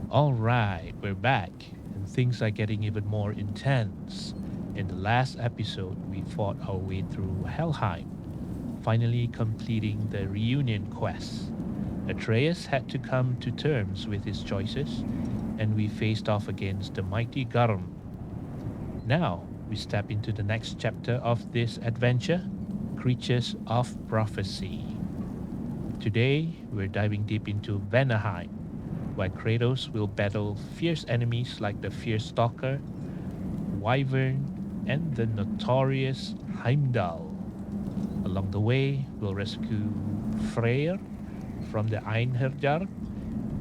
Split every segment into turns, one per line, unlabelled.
Alright, we're back, and things are getting even more intense. In the last episode, we fought our way through Helheim, finally completing the reunion quest. Atreus had to come to terms with his choices, and we faced off against the mighty Garm. Now, we step into the next chapter of this adventure, Creatures of Prophecy. Today, we're diving deep into Vanaheim, where Kratos will battle fierce enemies like the Fierce Stalker, Wyvern, and the notorious Heimdall. Along the way, we'll rescue Freyr from the Einherjar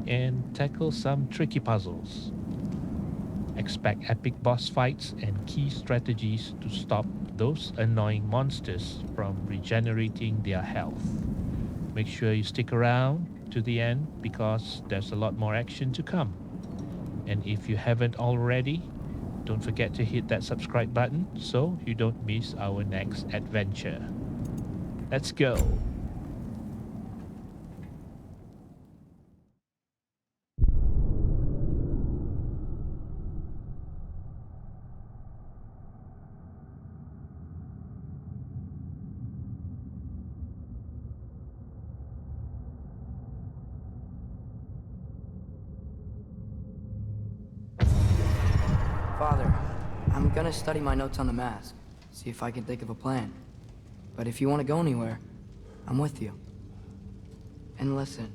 and tackle some tricky puzzles. Expect epic boss fights and key strategies to stop those annoying monsters from regenerating their health. Make sure you stick around to the end because there's a lot more action to come. And if you haven't already, don't forget to hit that subscribe button so you don't miss our next adventure. Let's go!
Father, I'm gonna study my notes on the mask, see if I can think of a plan. But if you want to go anywhere, I'm with you. And listen,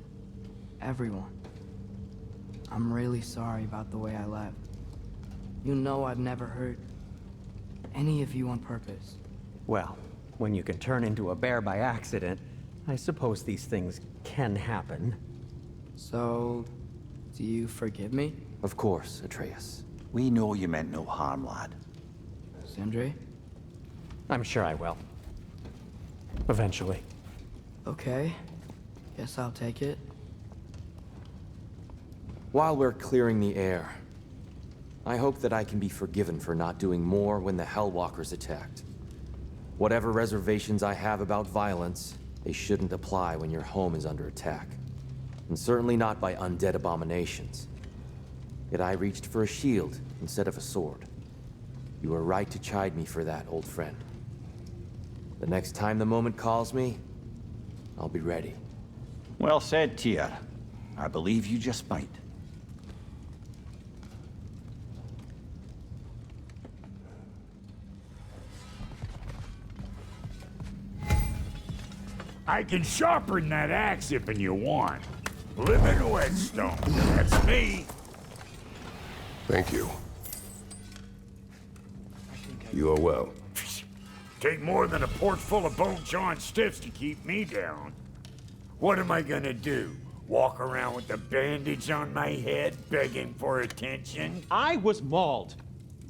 everyone, I'm really sorry about the way I left. You know I've never hurt any of you on purpose.
Well, when you can turn into a bear by accident, I suppose these things can happen.
So, do you forgive me,
Of course, Atreus. We know you meant no harm, lad.
Sindri?
I'm sure I will. Eventually.
Okay, guess I'll take it.
While we're clearing the air, I hope that I can be forgiven for not doing more when the Hellwalkers attacked. Whatever reservations I have about violence, they shouldn't apply when your home is under attack. And certainly not by undead abominations. Yet I reached for a shield instead of a sword. You were right to chide me for that, old friend. The next time the moment calls me, I'll be ready.
Well said, Tyr. I believe you just might.
I can sharpen that axe if you want. Living whetstone, that's me.
Thank you. You are well.
Take more than a port full of bone-chawing stiffs to keep me down. What am I gonna do? Walk around with a bandage on my head, begging for attention?
I was mauled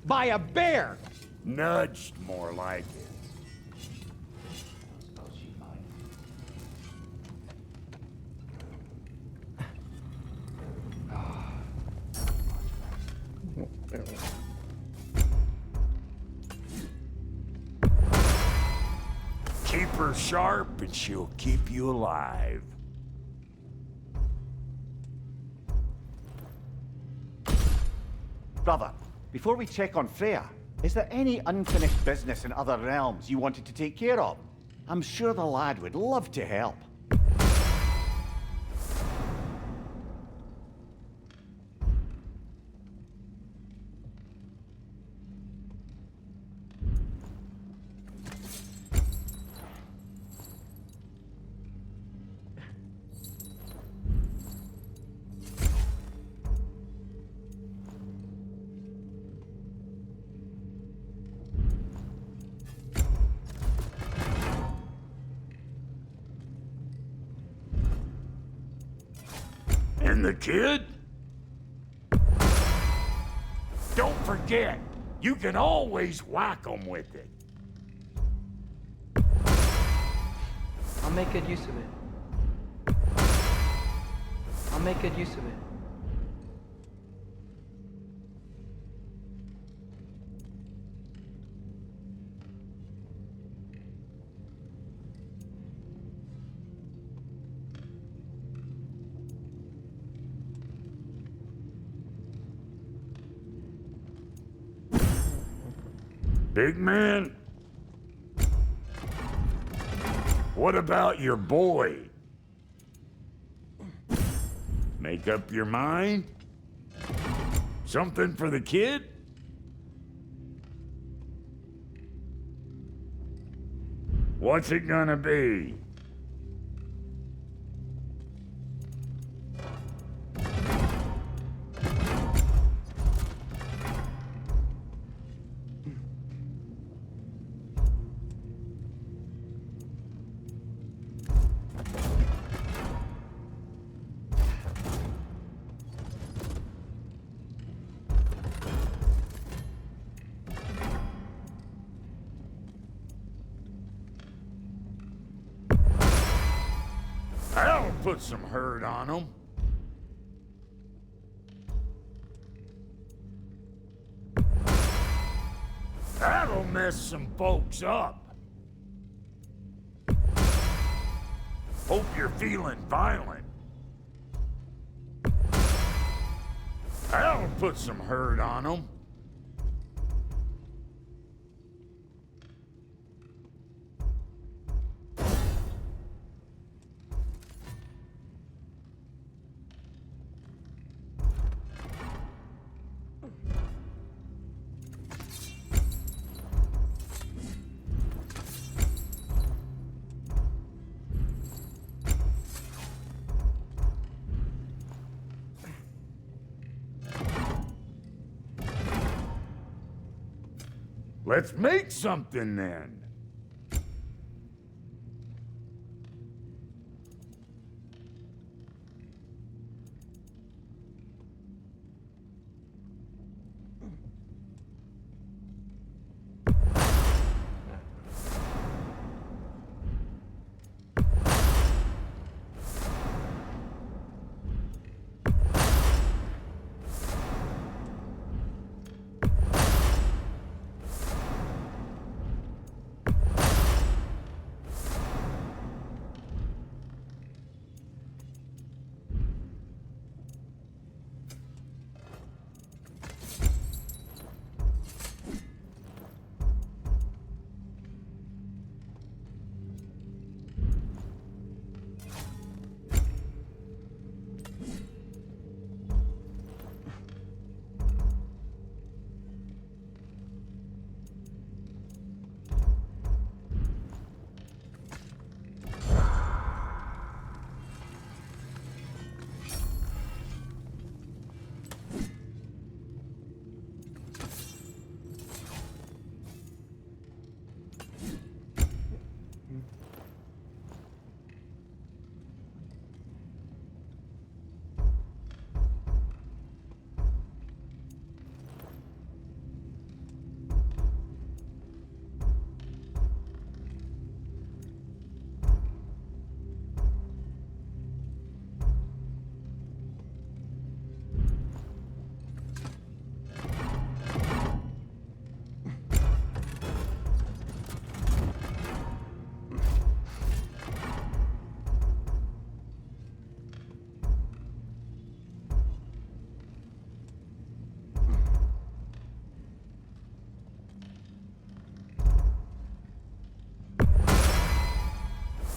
by a bear!
Nudged, more like it. Keep her sharp and she'll keep you alive.
Brother, before we check on Freyr, is there any unfinished business in other realms you wanted to take care of? I'm sure the lad would love to help.
And the kid? Don't forget, you can always whack 'em with it.
I'll make good use of it. I'll make good use of it.
Big man? What about your boy? Make up your mind? Something for the kid? What's it gonna be? That'll put some hurt on them. That'll mess some folks up. Hope you're feeling violent. That'll put some hurt on them. Let's make something then.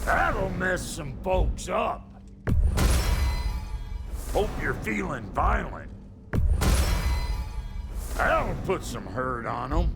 That'll mess some folks up. Hope you're feeling violent. That'll put some hurt on them.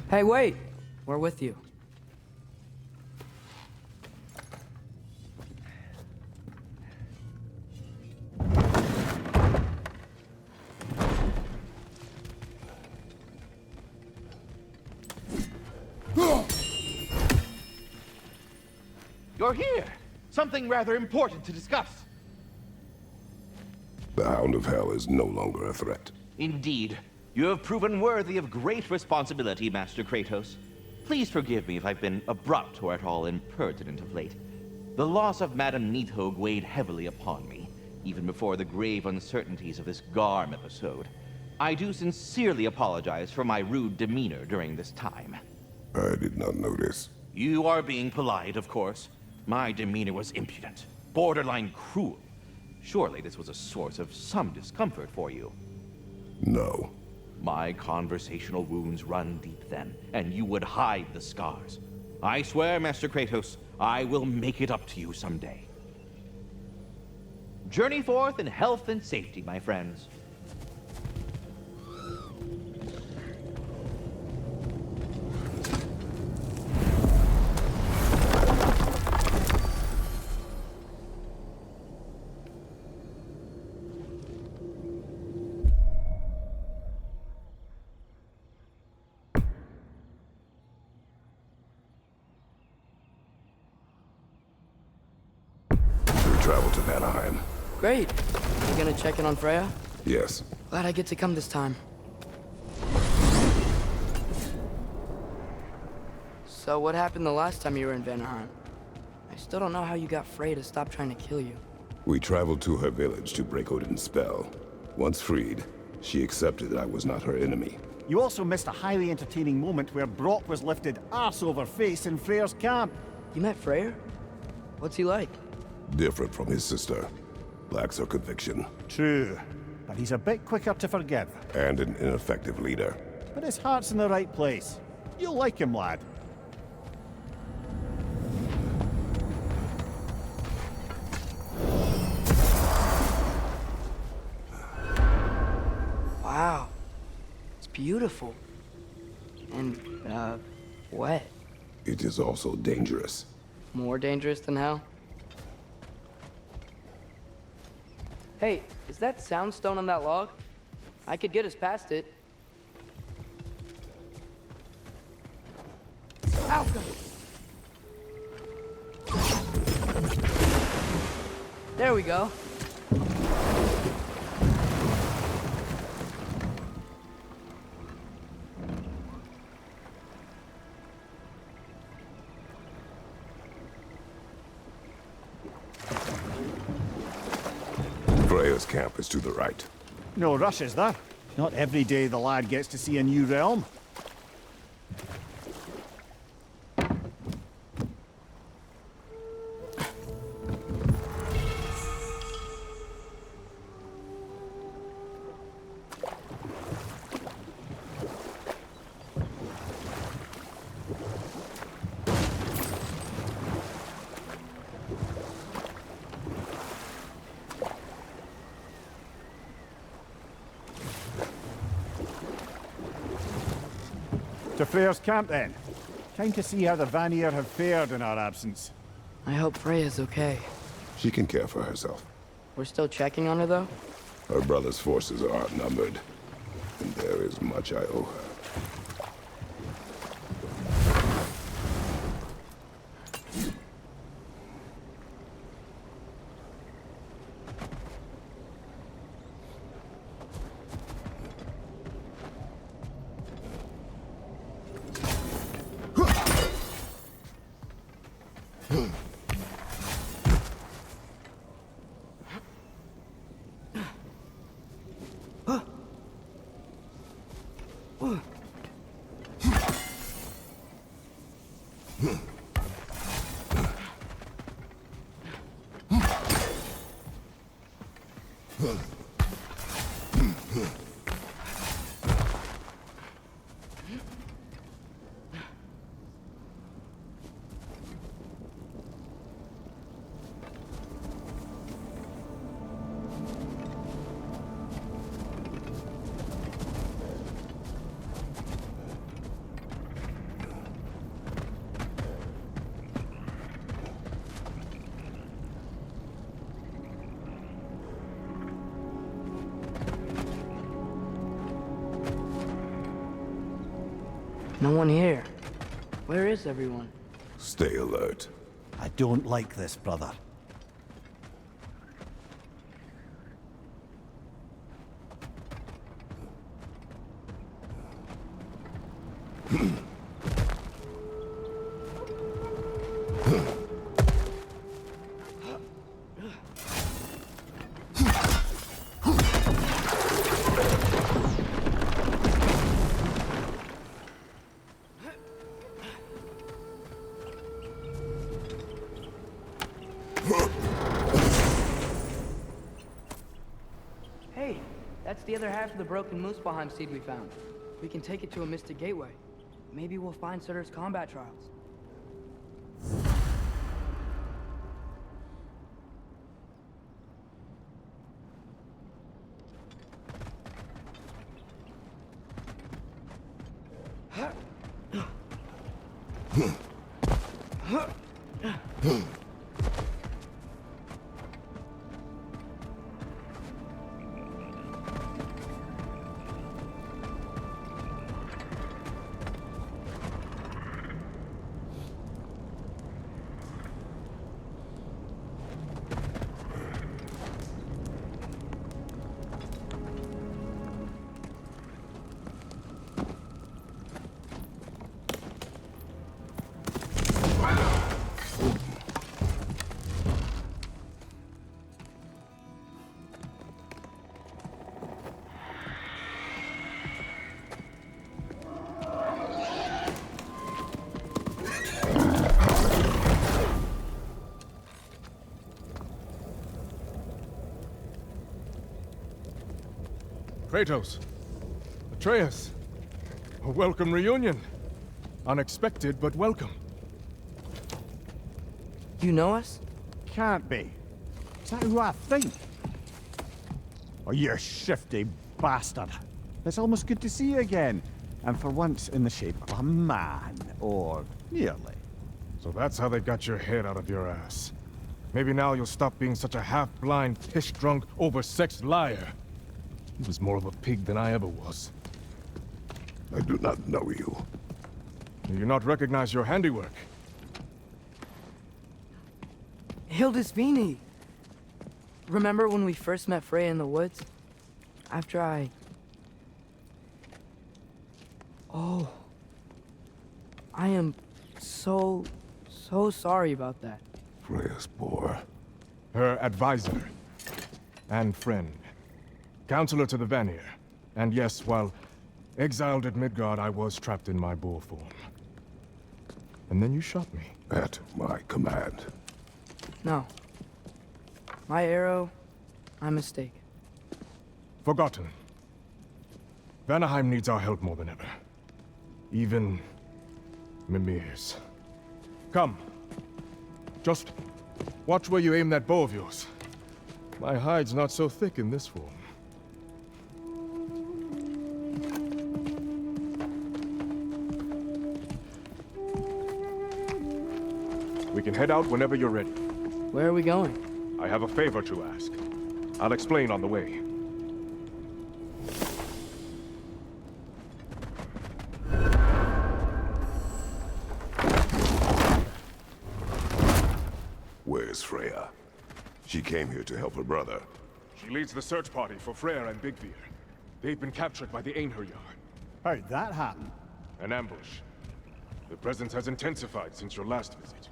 Hey, wait! We're with you.
You're here! Something rather important to discuss.
The Hound of Hell is no longer a threat.
Indeed. You have proven worthy of great responsibility, Master Kratos. Please forgive me if I've been abrupt or at all impertinent of late. The loss of Madame Nidhogg weighed heavily upon me, even before the grave uncertainties of this Garm episode. I do sincerely apologize for my rude demeanor during this time.
I did not notice.
You are being polite, of course. My demeanor was impudent, borderline cruel. Surely this was a source of some discomfort for you.
No.
My conversational wounds run deep then, and you would hide the scars. I swear, Master Kratos, I will make it up to you someday. Journey forth in health and safety, my friends.
Travel to Vanaheim.
Great. You gonna check in on Freyr?
Yes.
Glad I get to come this time. So what happened the last time you were in Vanaheim? I still don't know how you got Freyr to stop trying to kill you.
We traveled to her village to break Odin's spell. Once freed, she accepted that I was not her enemy.
You also missed a highly entertaining moment where Brock was lifted arse over face in Freyr's camp.
You met Freyr? What's he like?
Different from his sister. Lacks her conviction.
True, but he's a bit quicker to forgive.
And an ineffective leader.
But his heart's in the right place. You'll like him, lad.
Wow. It's beautiful. And, wet.
It is also dangerous.
More dangerous than hell? Hey, is that soundstone on that log? I could get us past it. Ow! There we go.
Freyr's camp is to the right.
No rush, is there? Not every day the lad gets to see a new realm. To Freyr's camp, then. Time to see how the Vanir have fared in our absence.
I hope Freya's okay.
She can care for herself.
We're still checking on her, though?
Her brother's forces are outnumbered, and there is much I owe her.
No one here. Where is everyone?
Stay alert.
I don't like this, brother.
Hey, that's the other half of the broken Muspelheim seed we found. We can take it to a Mystic Gateway. Maybe we'll find Surtur's combat trials.
Kratos, Atreus, a welcome reunion. Unexpected, but welcome.
You know us?
Can't be. Is that who I think? Oh, you shifty bastard. It's almost good to see you again. And for once in the shape of a man, or nearly.
So that's how they got your head out of your ass. Maybe now you'll stop being such a half-blind, piss-drunk, oversexed liar. He was more of a pig than I ever was.
I do not know you.
Do you not recognize your handiwork?
Hildisvini! Remember when we first met Freyr in the woods? After I... Oh... I am so sorry about that.
Freya's boar.
Her advisor. And friend. Counselor to the Vanir. And yes, while exiled at Midgard, I was trapped in my boar form. And then you shot me.
At my command.
No. My arrow, my mistake.
Forgotten. Vanaheim needs our help more than ever. Even Mimir's. Come. Just watch where you aim that bow of yours. My hide's not so thick in this form. We can head out whenever you're ready.
Where are we going?
I have a favor to ask. I'll explain on the way.
Where's Freya? She came here to help her brother.
She leads the search party for Freyr and Bigvir. They've been captured by the Einherjar.
How'd that happen?
An ambush. The presence has intensified since your last visit.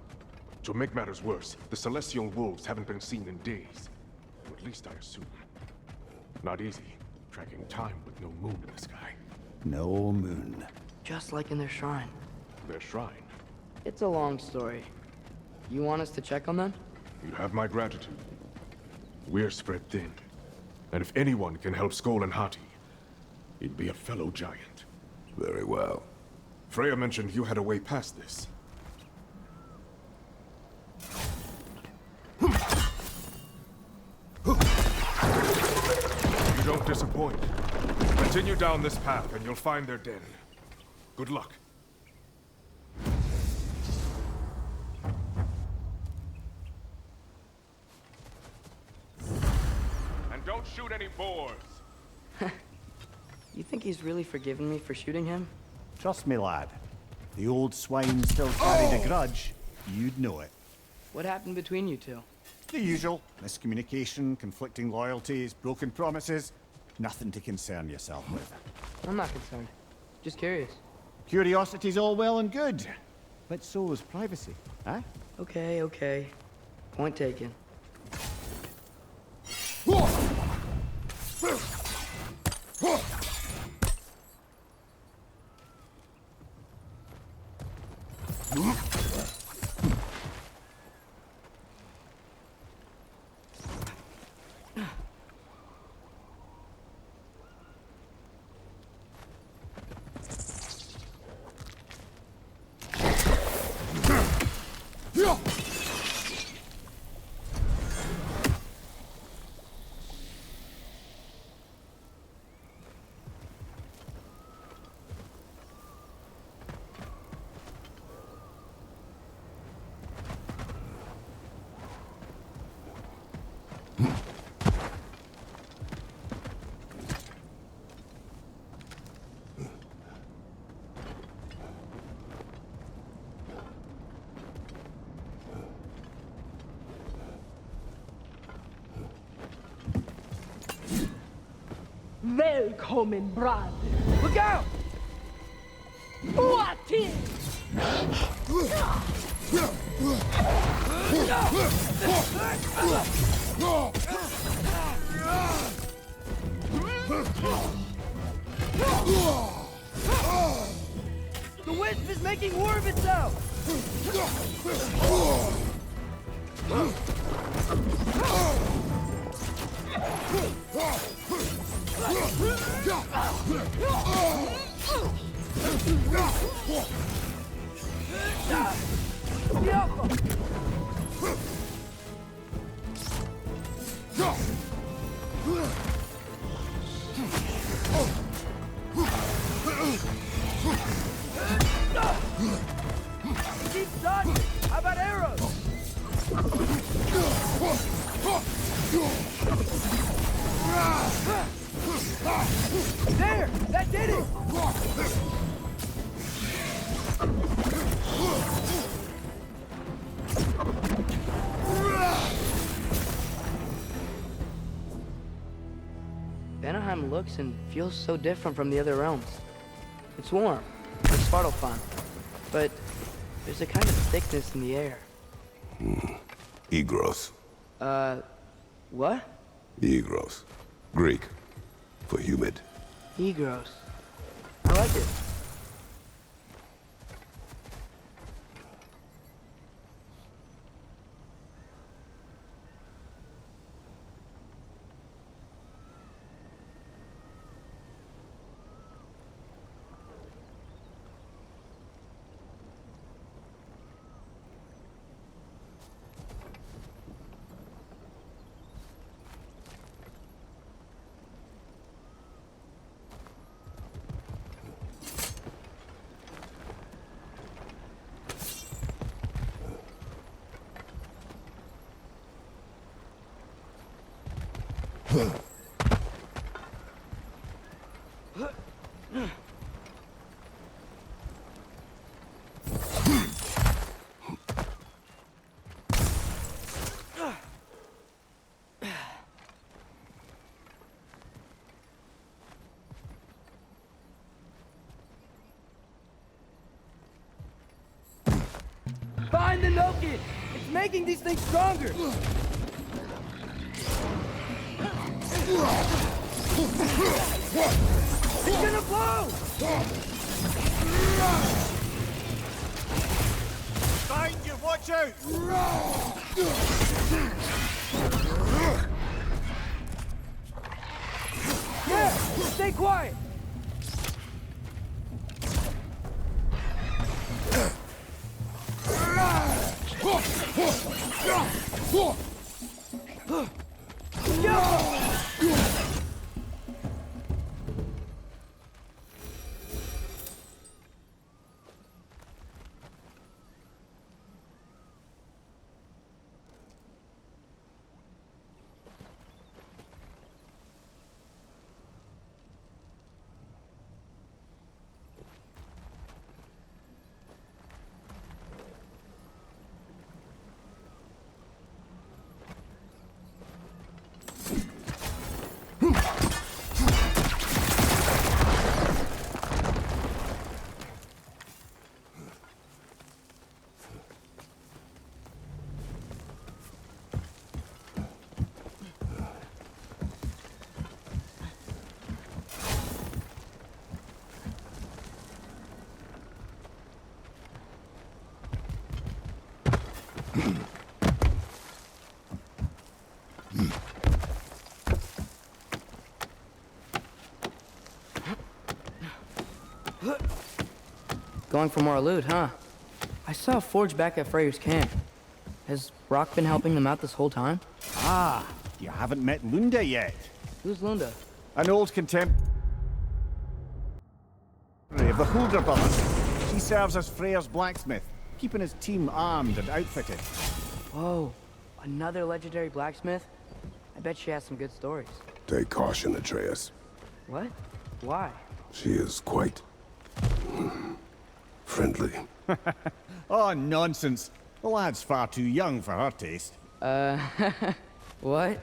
To make matters worse, the celestial wolves haven't been seen in days. Or at least I assume. Not easy, tracking time with no moon in the sky.
No moon.
Just like in their shrine.
Their shrine.
It's a long story. You want us to check on them?
You have my gratitude. We're spread thin. And if anyone can help Skoll and Hati, it'd be a fellow giant.
Very well.
Freyr mentioned you had a way past this. You don't disappoint. Continue down this path and you'll find their den. Good luck. And don't shoot any boars.
You think he's really forgiven me for shooting him?
Trust me, lad. If the old swine still carried a grudge, you'd know it.
What happened between you two?
The usual. Miscommunication, conflicting loyalties, broken promises. Nothing to concern yourself with.
I'm not concerned. Just curious.
Curiosity's all well and good. But so is privacy, huh?
Okay, okay. Point taken.
Välkommen, brad.
Look out!
Oatin!
The wisp is making war of itself! Keep dodging! How about arrows? There! That did it! Vanaheim looks and feels so different from the other realms. It's warm, like Svartalfheim, but there's a kind of thickness in the air.
Egros.
What?
Egros. Greek. For humid.
Egros. I like it. Find the Noki! It's making these things stronger! It's gonna blow!
Find you, watch out!
Yeah! Stay quiet! Going for more loot, huh? I saw a forge back at Freyr's camp. Has Rock been helping them out this whole time?
Ah, you haven't met Lunda yet.
Who's Lunda?
An old contemporary of the Hulder brothers. She serves as Freyr's blacksmith, keeping his team armed and outfitted.
Whoa, another legendary blacksmith? I bet she has some good stories.
Take caution, Atreus.
What? Why?
She is quite... friendly.
Oh, nonsense. The lad's far too young for her taste.
What?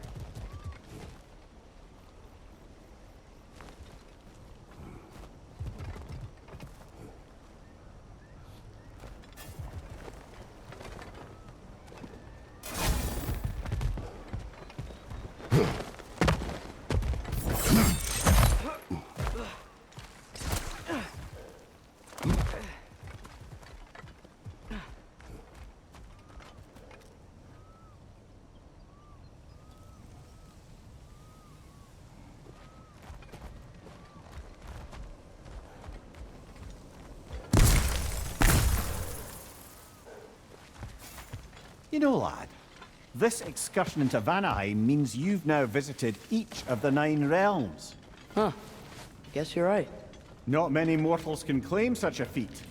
You know, lad, this excursion into Vanaheim means you've now visited each of the 9 realms.
Huh. Guess you're right.
Not many mortals can claim such a feat.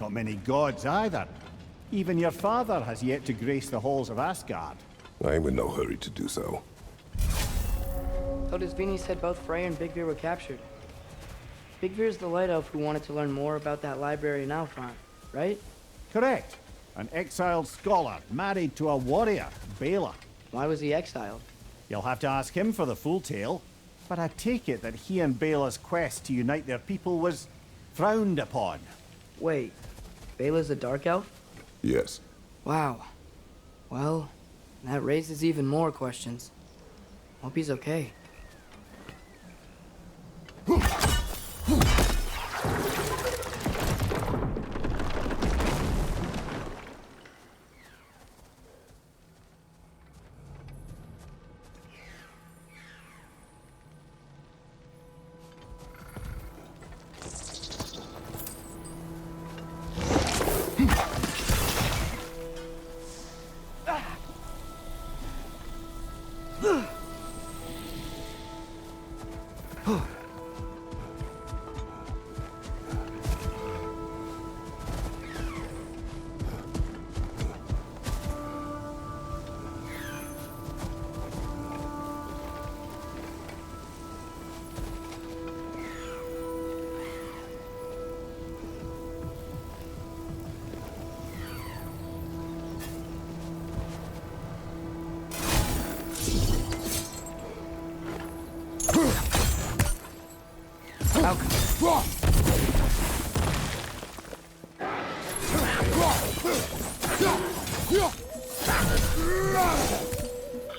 Not many gods either. Even your father has yet to grace the halls of Asgard.
I am in no hurry to do so.
Told Vini said both Freyr and Big Veer were captured. Big Veer's the light elf who wanted to learn more about that library in Alfheim, right?
Correct. An exiled scholar married to a warrior, Bela.
Why was he exiled?
You'll have to ask him for the full tale, but I take it that he and Bela's quest to unite their people was frowned upon.
Wait, Bela's a dark elf?
Yes.
Wow. Well, that raises even more questions. Hope he's okay.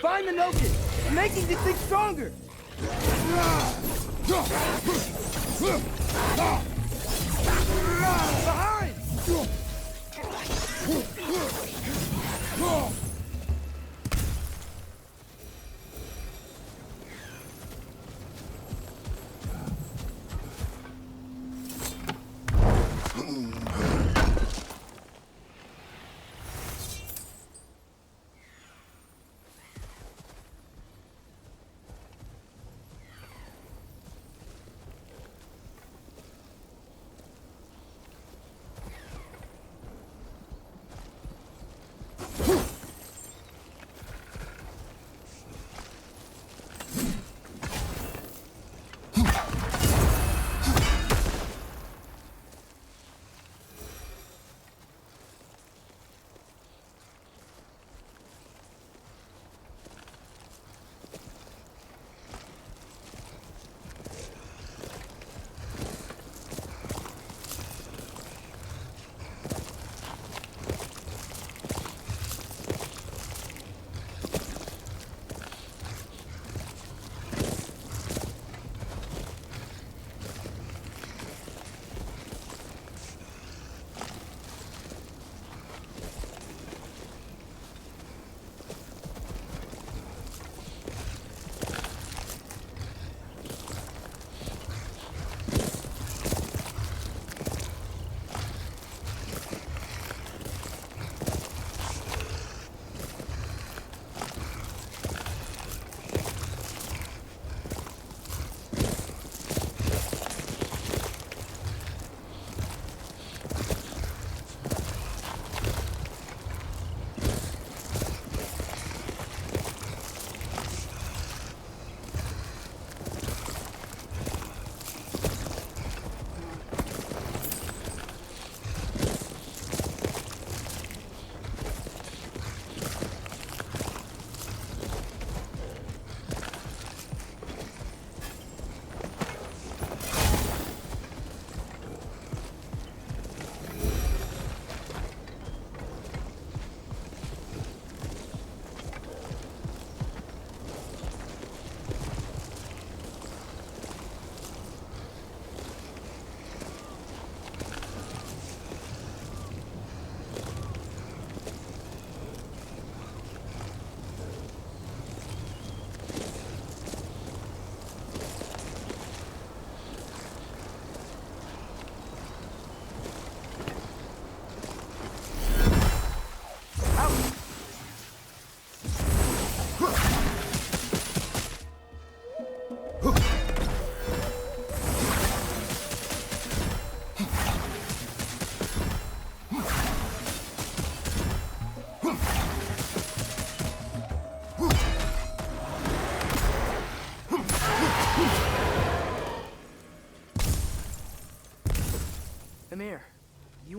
Find the Noken! I'm making this thing stronger! Behind!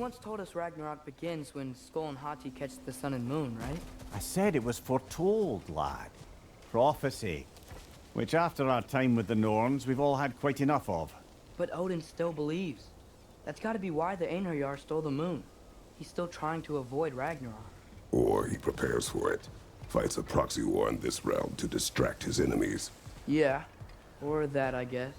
once told us Ragnarok begins when Skull and Hati catch the sun and moon, right?
I said it was foretold, lad. Prophecy. Which after our time with the Norns, we've all had quite enough of.
But Odin still believes. That's gotta be why the Einherjar stole the moon. He's still trying to avoid Ragnarok.
Or he prepares for it. Fights a proxy war in this realm to distract his enemies.
Yeah. Or that, I guess.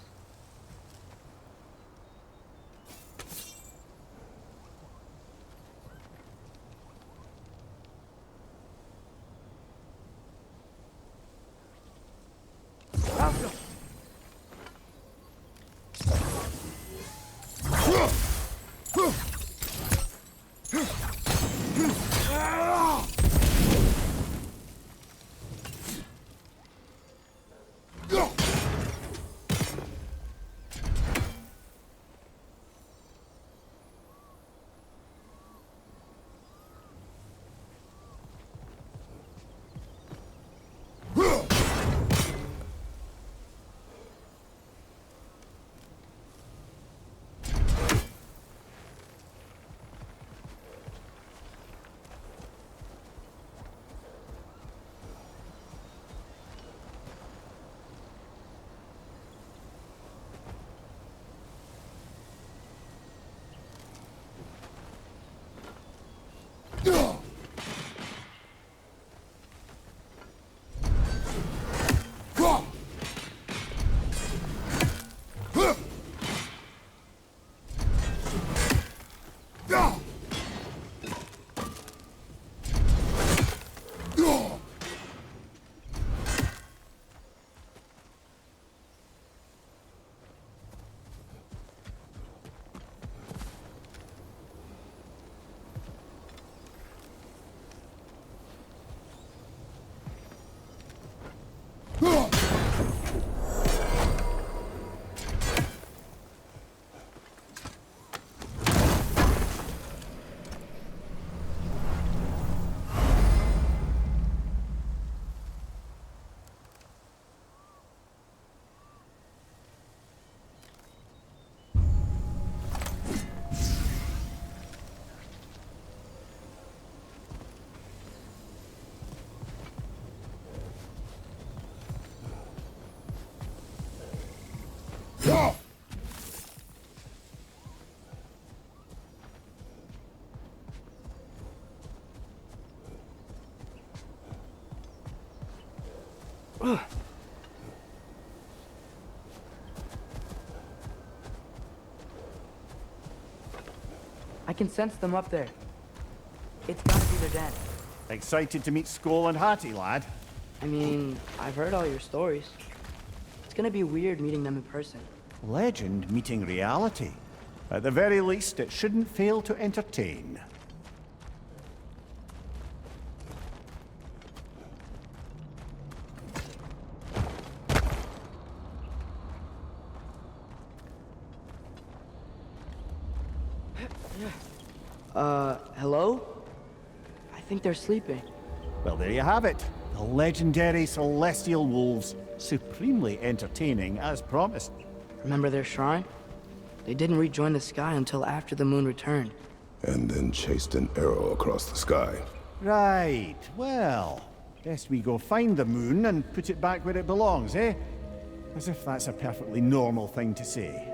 I can sense them up there. It's gotta be their den.
Excited to meet Skull and Hati, lad?
I mean, I've heard all your stories. It's gonna be weird meeting them in person.
Legend meeting reality. At the very least, it shouldn't fail to entertain.
Hello? I think they're sleeping.
Well, there you have it. The legendary celestial wolves. Supremely entertaining, as promised.
Remember their shrine? They didn't rejoin the sky until after the moon returned.
And then chased an arrow across the sky.
Right, well, best we go find the moon and put it back where it belongs, eh? As if that's a perfectly normal thing to say.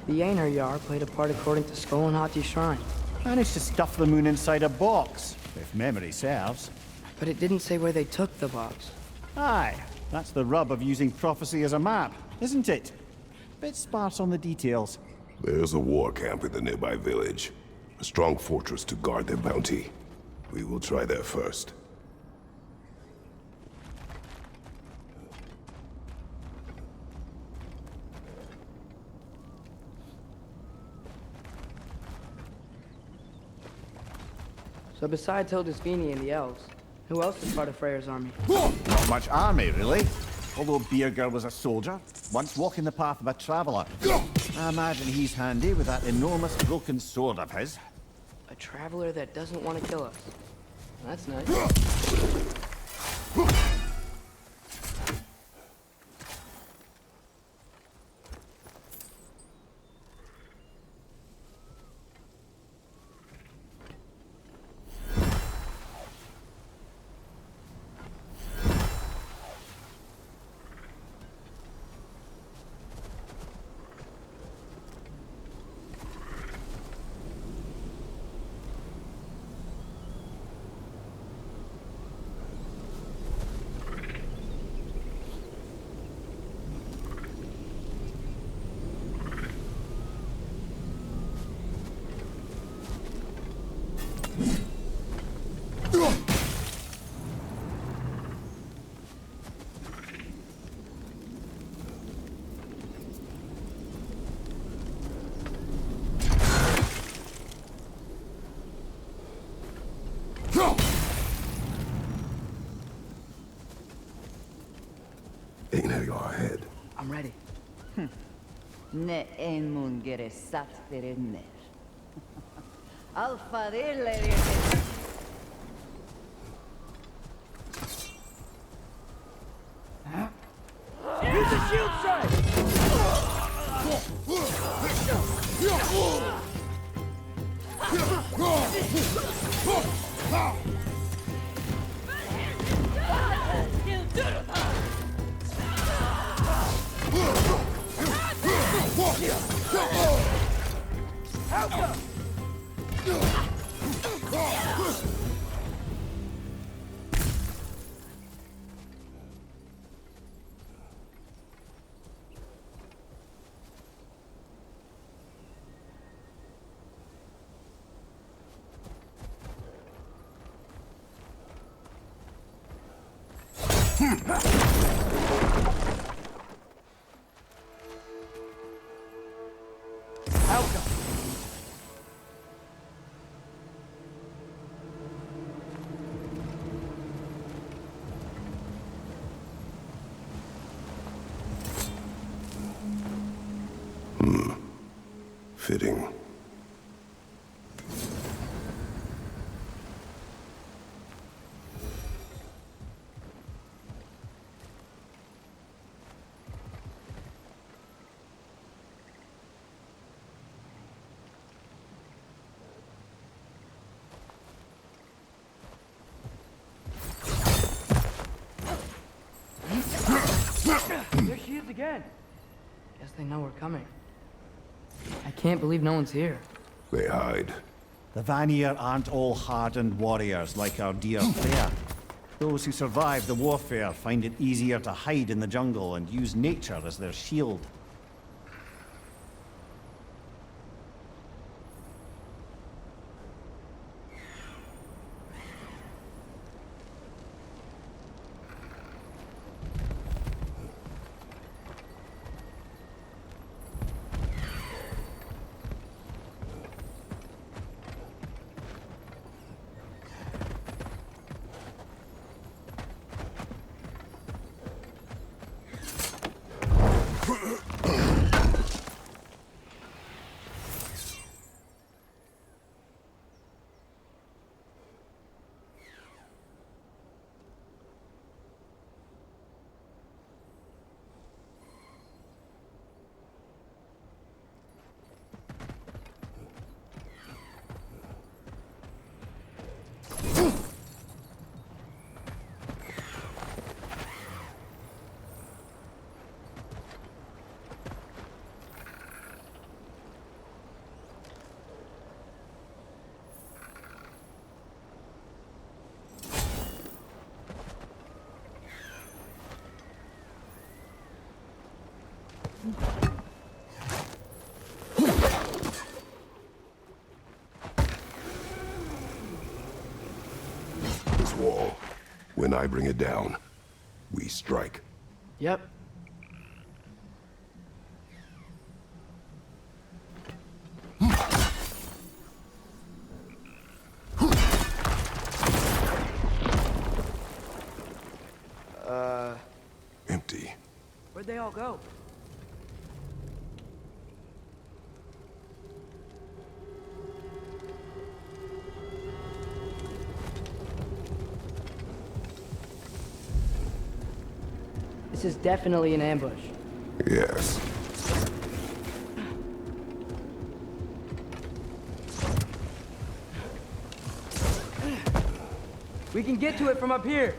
The Einherjar played a part according to Skull and Hati's shrine.
Managed to stuff the moon inside a box, if memory serves.
But it didn't say where they took the box.
Aye, that's the rub of using prophecy as a map, isn't it? Bit sparse on the details.
There's a war camp in the nearby village. A strong fortress to guard their bounty. We will try there first.
So besides Hildisvini and the elves, who else is part of Freyr's army?
Not much army, really. Although Beerger was a soldier, once walking the path of a traveler. I imagine he's handy with that enormous broken sword of his.
A traveler that doesn't want to kill us. That's nice.
Einherjar ahead.
I'm ready.
Ne en mun gere sat verenner. Alfa dille
Use the shield strike!
Fitting.
There she is again.
Guess they know we're coming. I can't believe no one's here.
They hide.
The Vanir aren't all hardened warriors like our dear Freyr. Those who survive the warfare find it easier to hide in the jungle and use nature as their shield.
This wall. When I bring it down, we strike.
Yep.
Empty.
they all go? This is definitely an ambush.
Yes.
We can get to it from up here.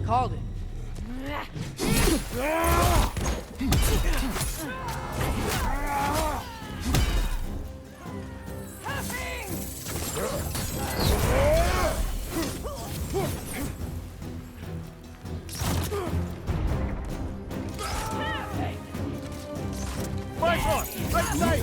Called it.
Wyvern, right side!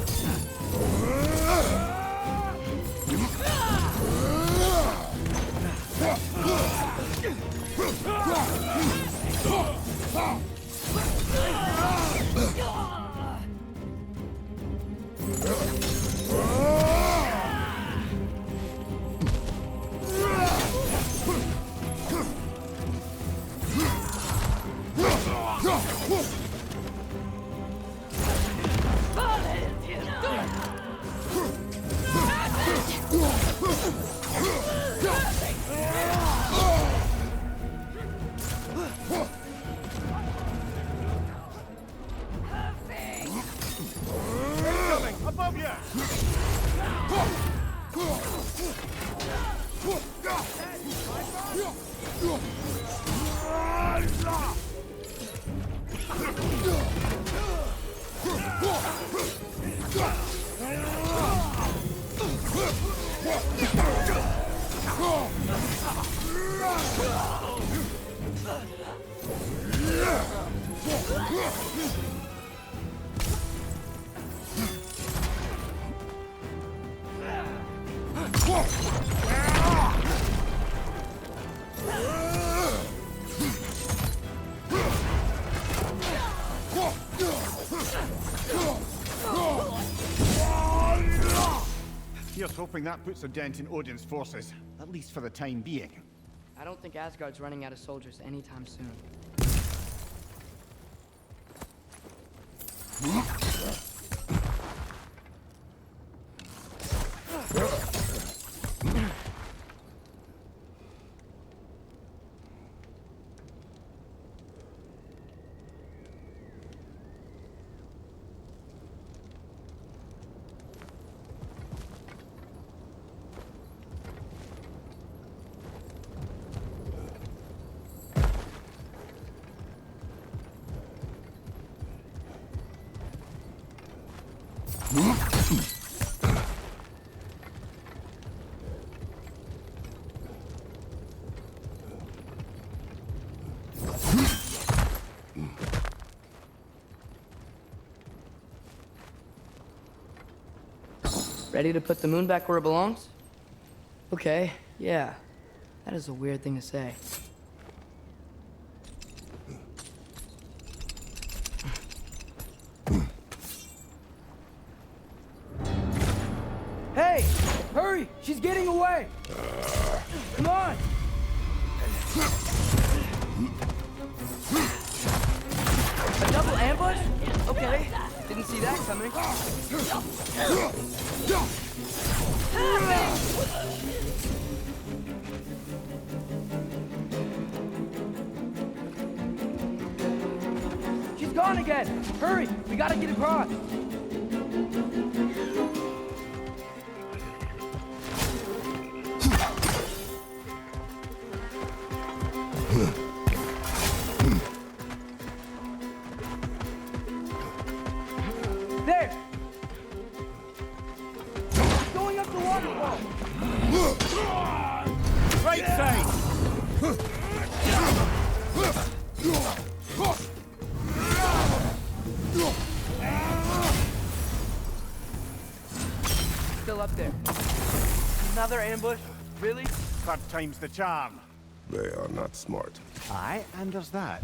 Above you! Here's hoping that puts a dent in Odin's forces, at least for the time being.
I don't think Asgard's running out of soldiers anytime soon. Ready to put the moon back where it belongs? Okay, yeah. That is a weird thing to say. Hey! Hurry! She's getting away! Come on! A double ambush? Okay. Didn't see that coming. She's gone again! Hurry! We gotta get across!
the waterfall!
Right side!
Still up there. Another ambush? Really?
Third time's the charm.
They are not smart.
Aye, and there's that.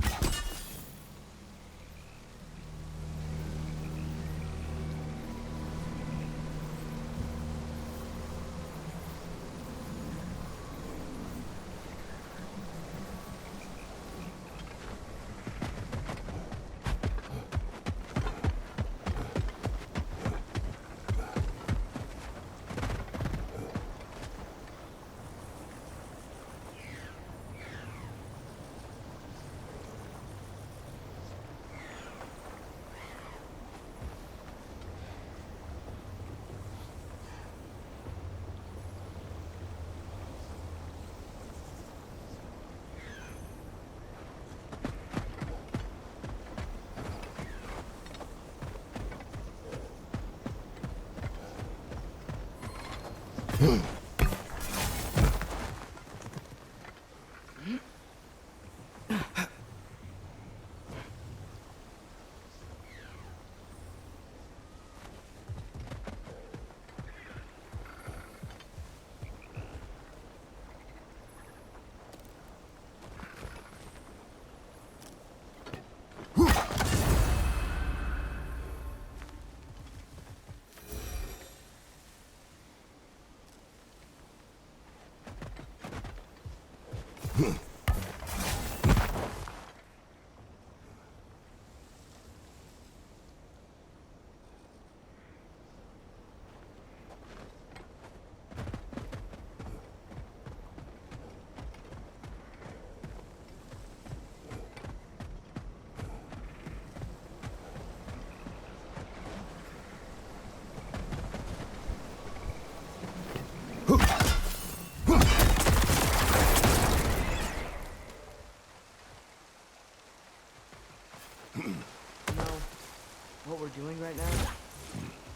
What we're doing right now,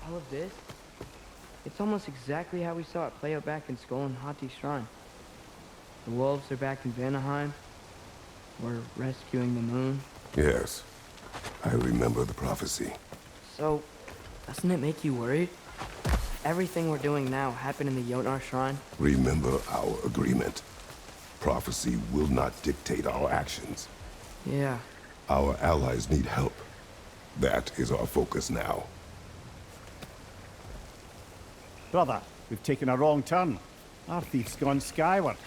all of this, it's almost exactly how we saw it play out back in Skull and Hati's shrine. The wolves are back in Vanaheim. We're rescuing the moon.
Yes, I remember the prophecy.
So, doesn't it make you worried? Everything we're doing now happened in the Jotnar shrine.
Remember our agreement. Prophecy will not dictate our actions.
Yeah.
Our allies need help. That is our focus now.
Brother, we've taken a wrong turn. Our thief's gone skyward.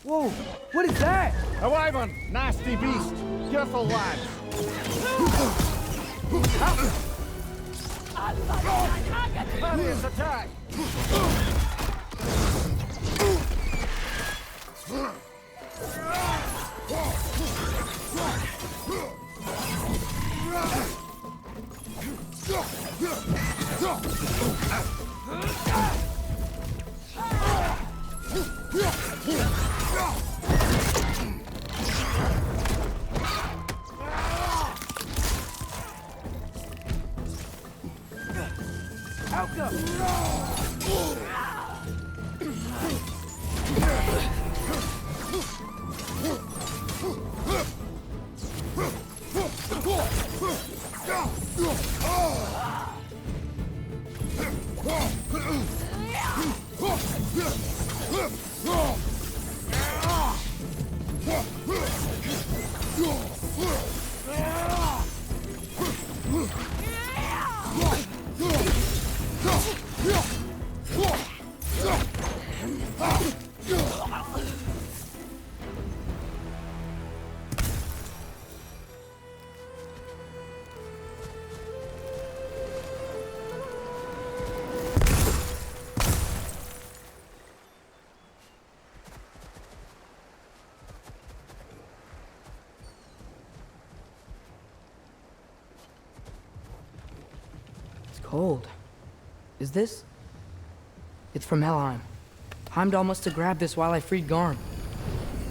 Whoa! What is that?
A wyvern! Nasty beast! Careful, lads! Furious attack!
cold. Is this? It's from Helheim. Heimdall must have grabbed this while I freed Garm.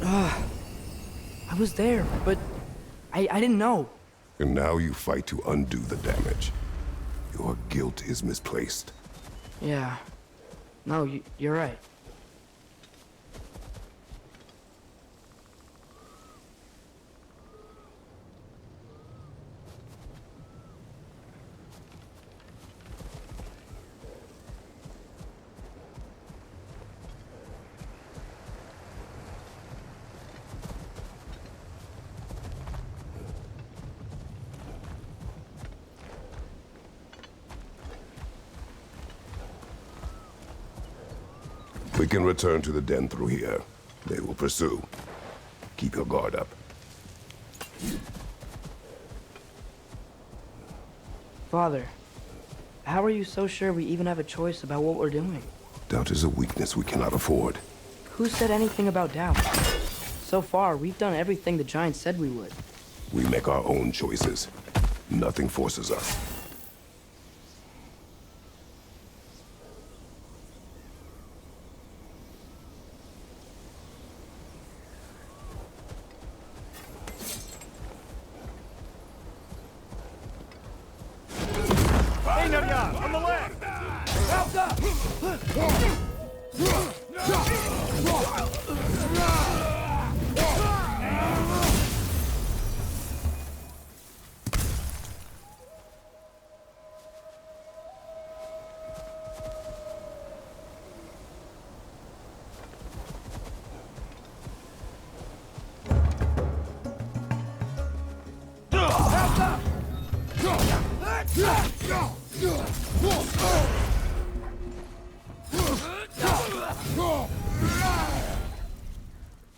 I was there, but I didn't know.
And now you fight to undo the damage. Your guilt is misplaced.
Yeah. No, you're right.
We can return to the den through here. They will pursue. Keep your guard up.
Father, how are you so sure we even have a choice about what we're doing?
Doubt is a weakness we cannot afford.
Who said anything about doubt? So far, we've done everything the Giants said we would.
We make our own choices. Nothing forces us.
Einherjar, on the left!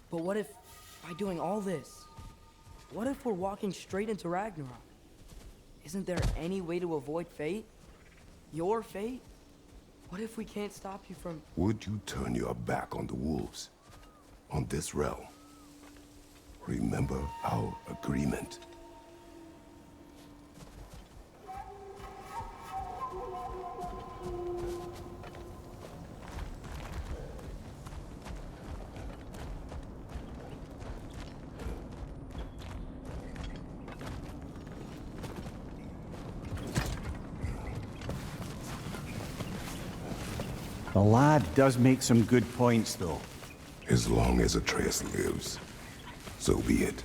But what if, by doing all this, what if we're walking straight into Ragnarok? Isn't there any way to avoid fate? Your fate? What if we can't stop you from...
Would you turn your back on the wolves? On this realm? Remember our agreement.
The lad does make some good points, though.
As long as Atreus lives, so be it.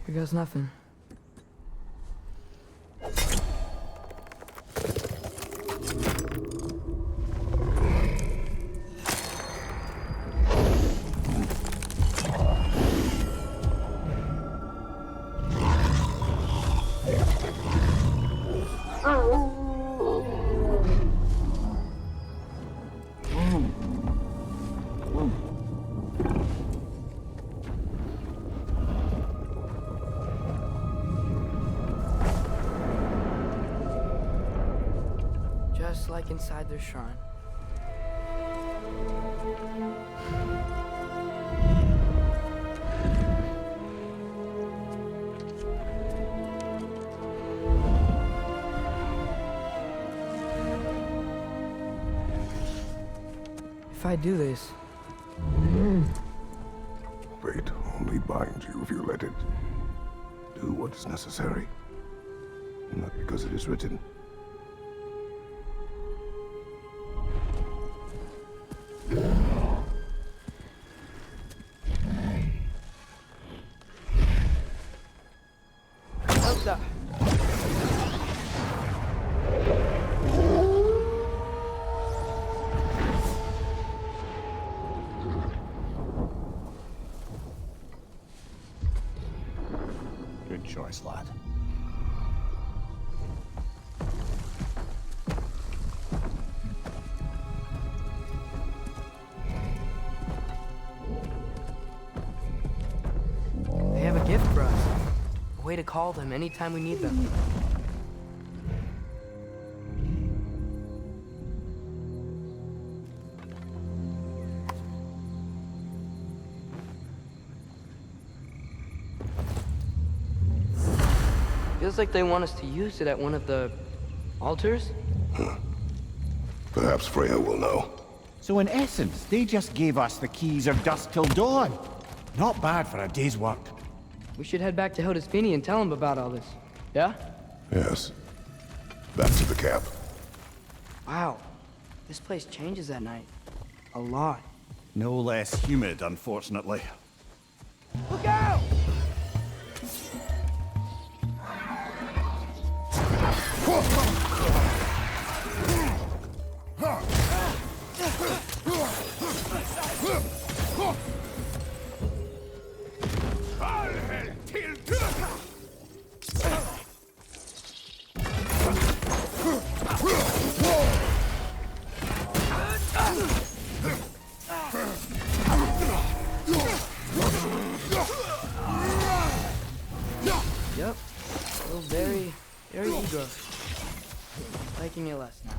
Here goes nothing. Just like inside their shrine. If I do this...
Fate only binds you if you let it. Do what is necessary. Not because it is written.
Good choice, lad.
way to call them anytime we need them. Feels like they want us to use it at one of the altars?
Perhaps Freyr will know.
So in essence, they just gave us the keys of dusk till dawn. Not bad for a day's work.
We should head back to Hildesfini and tell him about all this. Yeah?
Yes. Back to the camp.
Wow. This place changes at night. A lot.
No less humid, unfortunately.
Look out!
Yep. Still very eager. Liking it less now.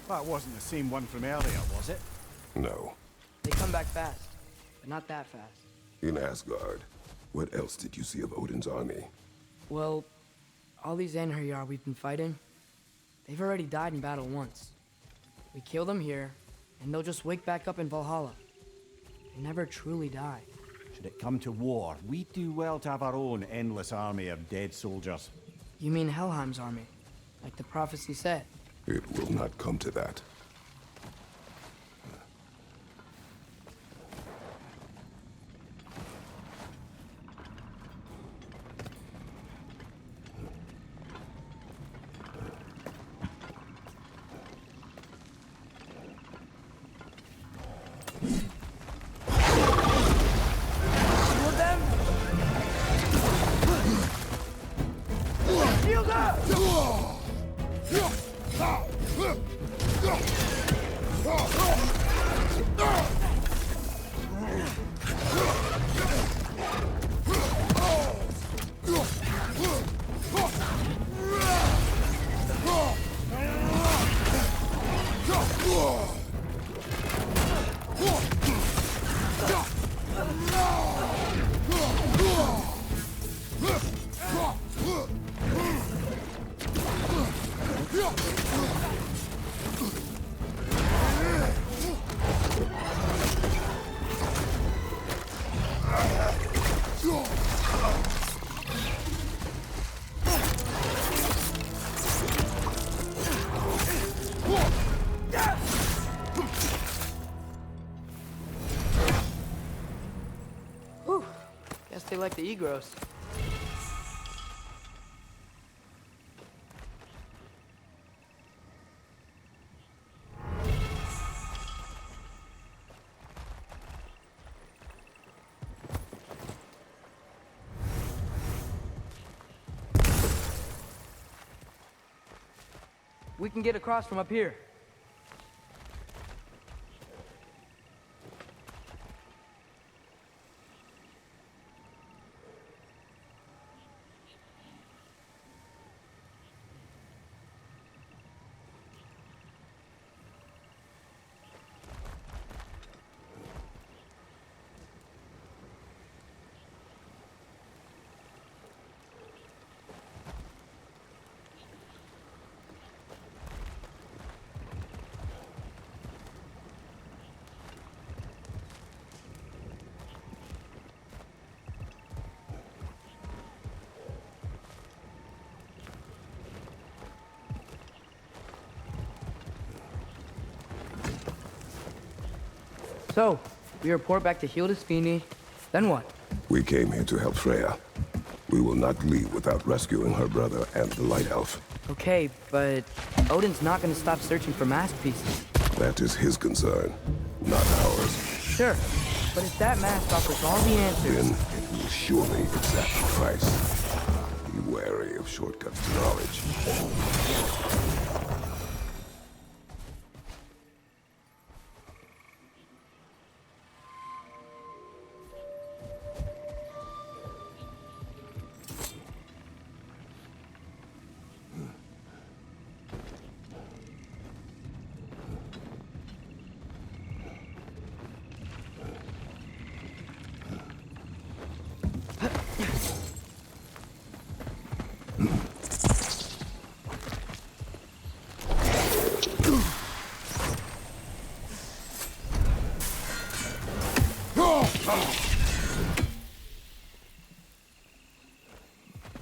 That wasn't the same one from earlier, was it?
No.
They come back fast, but not that fast.
In Asgard, what else did you see of Odin's army?
Well, all these Einherjar we've been fighting, they've already died in battle once. We kill them here, and they'll just wake back up in Valhalla. They never truly die.
Should it come to war, we'd do well to have our own endless army of dead soldiers.
You mean Helheim's army, like the prophecy said?
It will not come to that.
Whew. Guess they like the Egros. We can get across from up here. So, we report back to Hildisvini, then what?
We came here to help Freyr. We will not leave without rescuing her brother and the Light Elf.
Okay, but Odin's not gonna stop searching for mask pieces.
That is his concern, not ours.
Sure, but if that mask offers all the answers...
Then it will surely exact the price. Be wary of shortcuts to knowledge.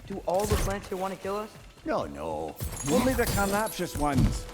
Do all the plants here want to kill us?
No. Only the carnivorous ones.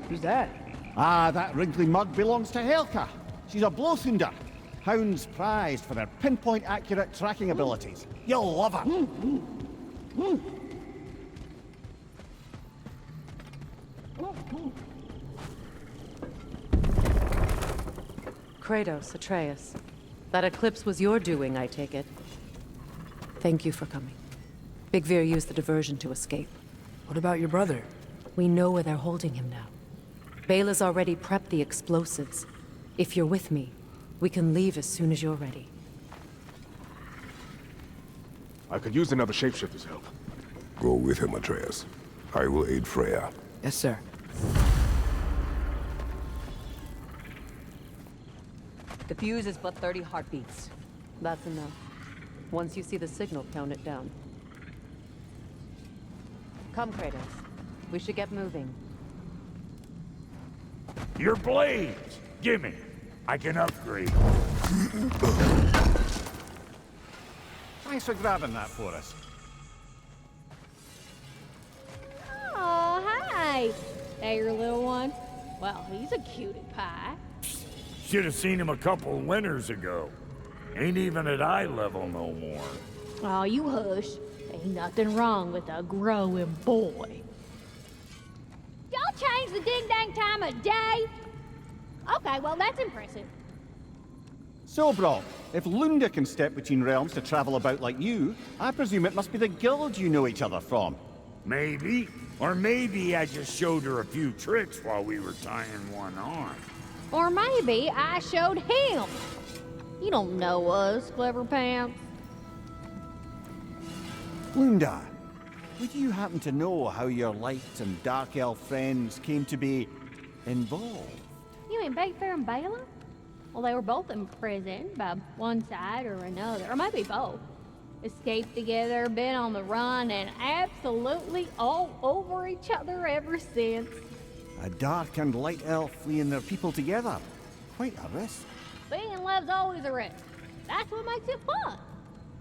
Who's that?
Ah, that wrinkly mug belongs to Helka. She's a Blothunder. Hounds prized for their pinpoint accurate tracking abilities. You'll love her.
Kratos, Atreus. That eclipse was your doing, I take it. Thank you for coming. Big Veer used the diversion to escape.
What about your brother?
We know where they're holding him now. Bela's already prepped the explosives. If you're with me, we can leave as soon as you're ready.
I could use another shapeshifter's help.
Go with him, Atreus. I will aid Freyr.
Yes, sir.
The fuse is but 30 heartbeats. That's enough. Once you see the signal, count it down. Come, Kratos. We should get moving.
Your blades! Gimme! I can upgrade.
Thanks for grabbing that for us.
Oh, hi! Hey, your little one? Well, he's a cutie pie.
Should have seen him a couple winters ago. Ain't even at eye level no more.
Oh, you hush. Ain't nothing wrong with a growing boy. Don't change the ding-dang time of day! Okay, well, that's impressive.
So, Brock, if Lunda can step between realms to travel about like you, I presume it must be the guild you know each other from.
Maybe. Or maybe I just showed her a few tricks while we were tying one on.
Or maybe I showed him. You don't know us, Clever Pants.
Lunda, would you happen to know how your light and dark elf friends came to be involved?
You mean Bayfair and Bala? Well, they were both in prison by one side or another, or maybe both. Escaped together, been on the run, and absolutely all over each other ever since.
A dark and light elf fleeing their people together. Quite a risk.
Being in love's always a risk. That's what makes it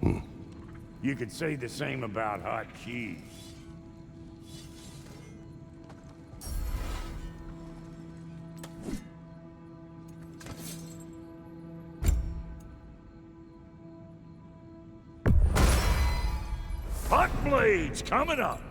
fun.
You could say the same about hot cheese. Hot blades coming up.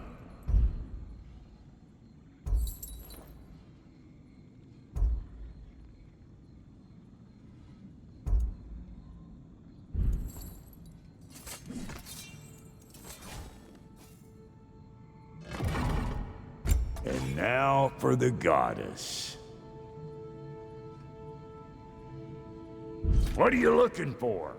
And now for the goddess. What are you looking for?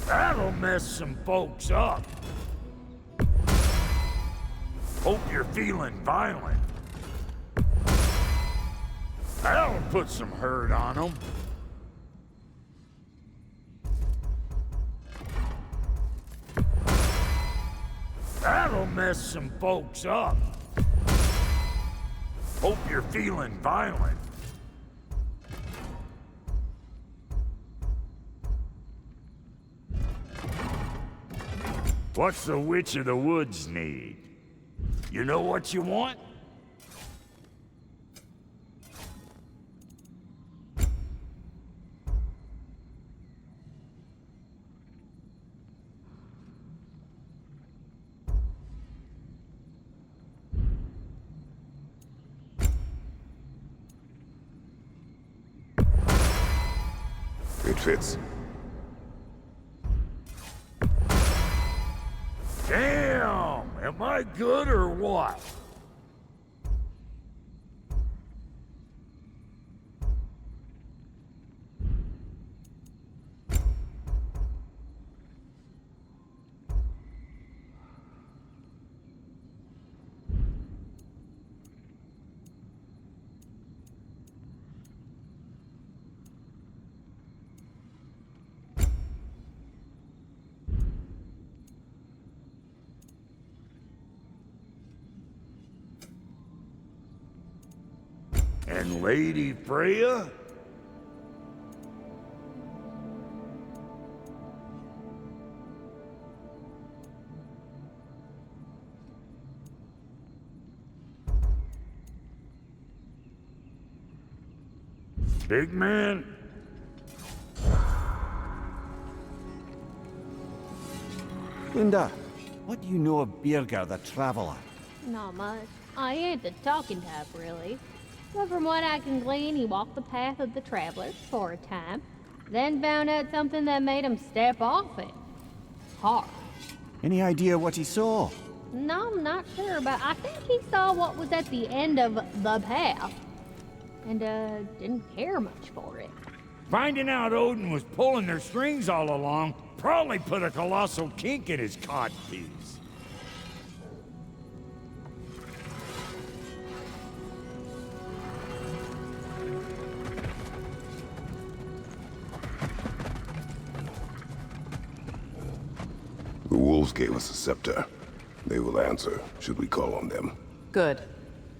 That'll mess some folks up. Hope you're feeling violent. That'll put some hurt on them. That'll mess some folks up. Hope you're feeling violent. What's the Witch of the Woods need? You know what you want?
It fits.
Damn! Am I good or what? And Lady Freya? Big man?
Linda, what do you know of Birger the Traveler?
Not much. I ain't the talking type, really. But from what I can glean, he walked the path of the travelers for a time, then found out something that made him step off it. Hard.
Any idea what he saw?
No, I'm not sure, but I think he saw what was at the end of the path. And, didn't care much for it.
Finding out Odin was pulling their strings all along probably put a colossal kink in his codpiece.
The wolves gave us a scepter. They will answer, should we call on them.
Good.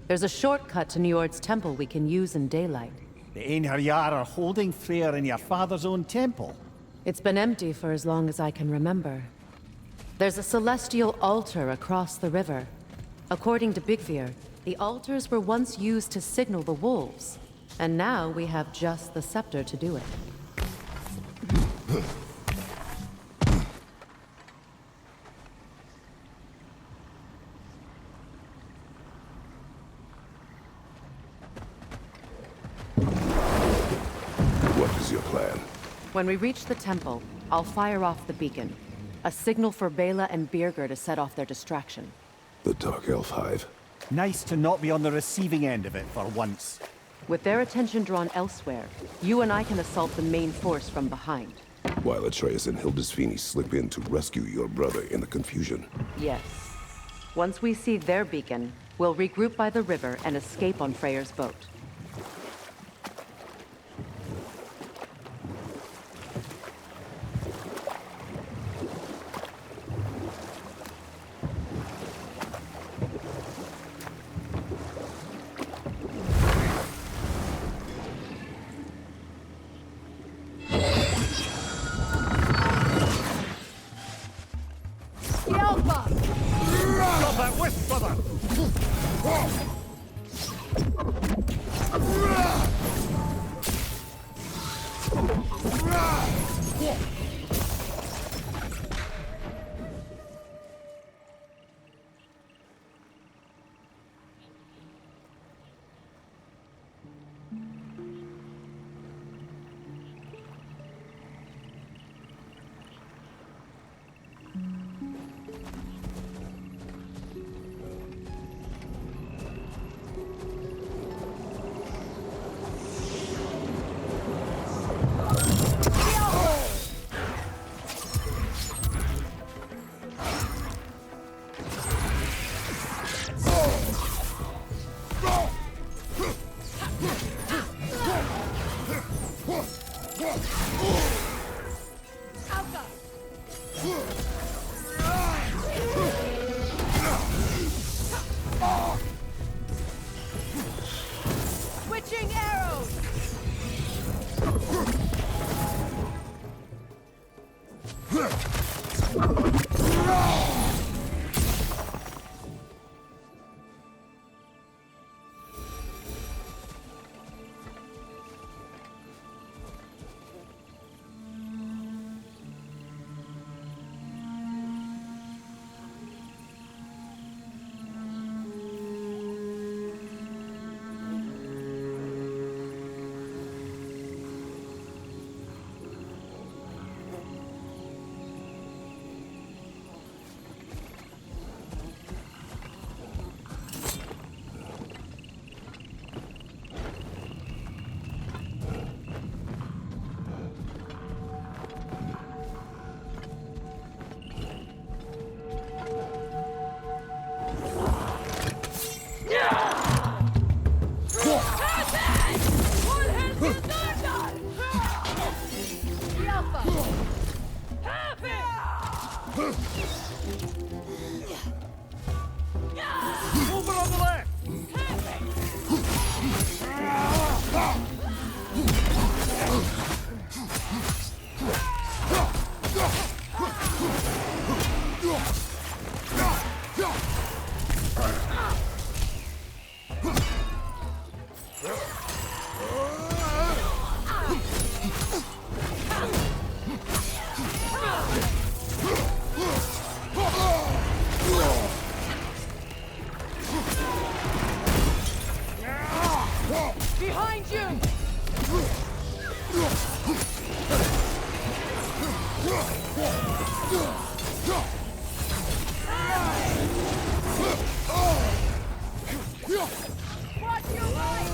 There's a shortcut to Njord's temple we can use in daylight.
The Einherjar are holding Freyr in your father's own temple.
It's been empty for as long as I can remember. There's a celestial altar across the river. According to Bigvir, the altars were once used to signal the wolves, and now we have just the scepter to do it.
What is your plan?
When we reach the temple, I'll fire off the beacon. A signal for Bela and Birger to set off their distraction.
The Dark Elf Hive.
Nice to not be on the receiving end of it for once.
With their attention drawn elsewhere, you and I can assault the main force from behind.
While Atreus and Hildisvini slip in to rescue your brother in the confusion.
Yes. Once we see their beacon, we'll regroup by the river and escape on Freyr's boat.
Over on the left!
Behind you! Watch your right!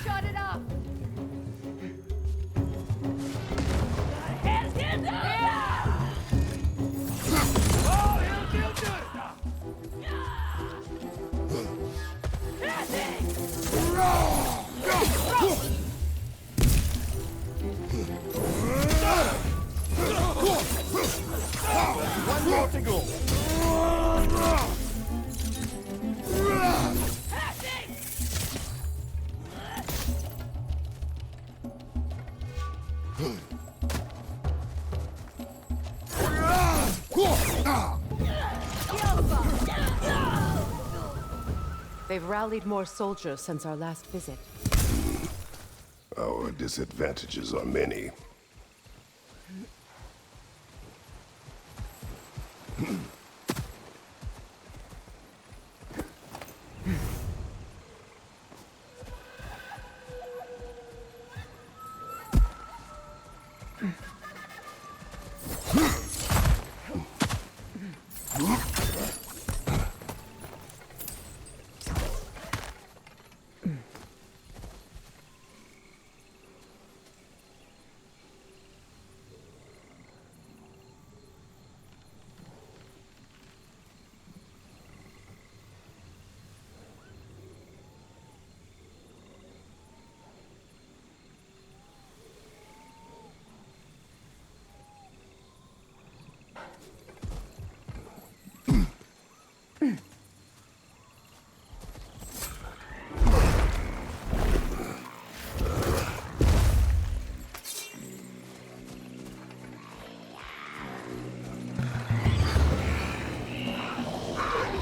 Shut it up! Hands up! Oh, he'll do
One more to go.
They've rallied more soldiers since our last visit.
Our disadvantages are many.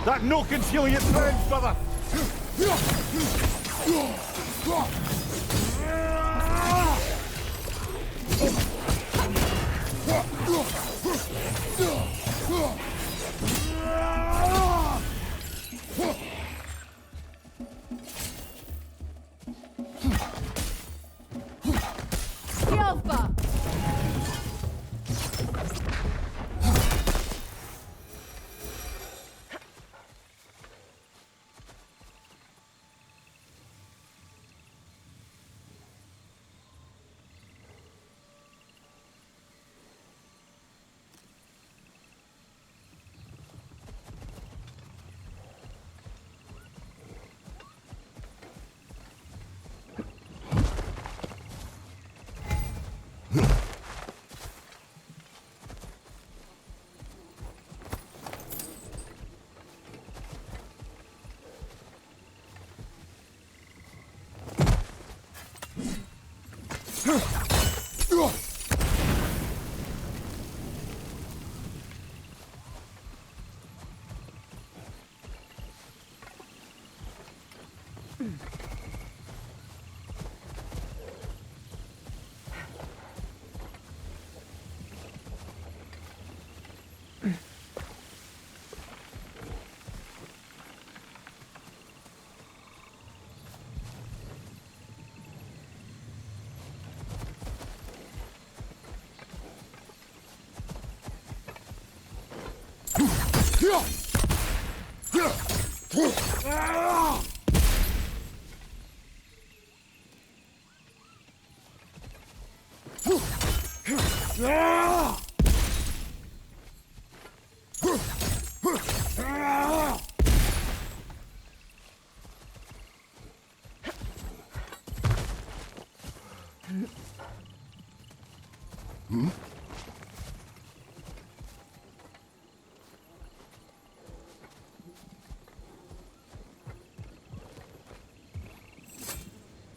That no concealing its friends, brother!
Alpha!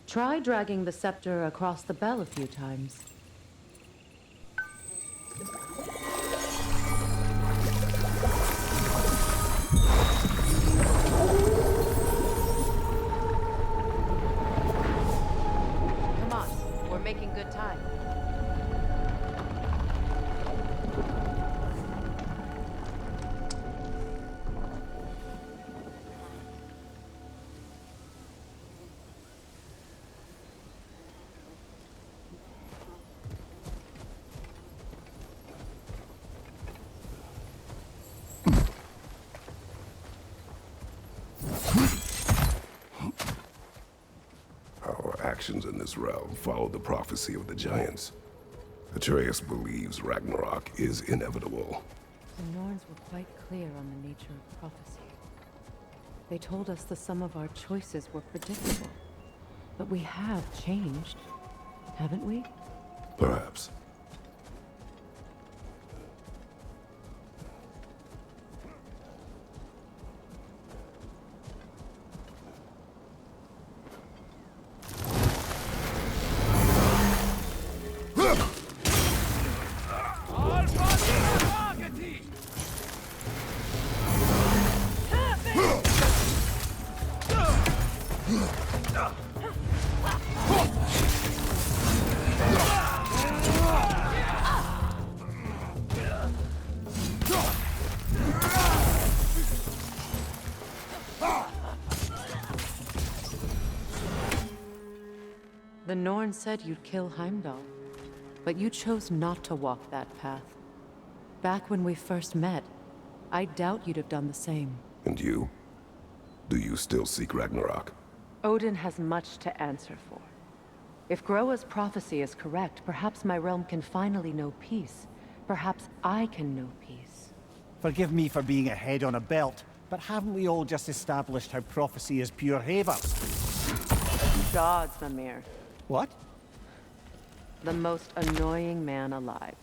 Try dragging the scepter across the bell a few times. Come on, we're making good time.
Actions in this realm follow the prophecy of the giants. Atreus believes Ragnarok is inevitable.
The Norns were quite clear on the nature of prophecy. They told us the sum of our choices were predictable. But we have changed, haven't we?
Perhaps.
The Norn said you'd kill Heimdall, but you chose not to walk that path. Back when we first met, I doubt you'd have done the same.
And you? Do you still seek Ragnarok?
Odin has much to answer for. If Groa's prophecy is correct, perhaps my realm can finally know peace. Perhaps I can know peace.
Forgive me for being a head on a belt, but haven't we all just established how prophecy is pure haver?
Gods, Mimir.
What?
The most annoying man alive.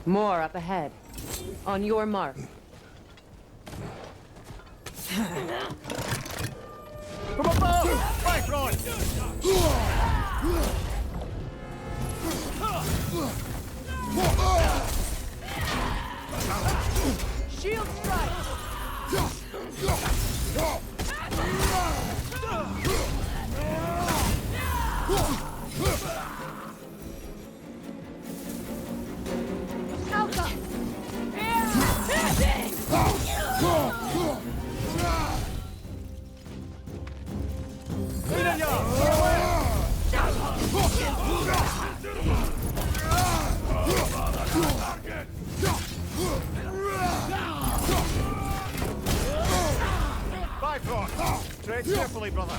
More up ahead. On your mark.
From above! Right, Ron!
Shield
Tread carefully, brother.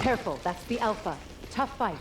Careful, that's the Alpha. Tough fight.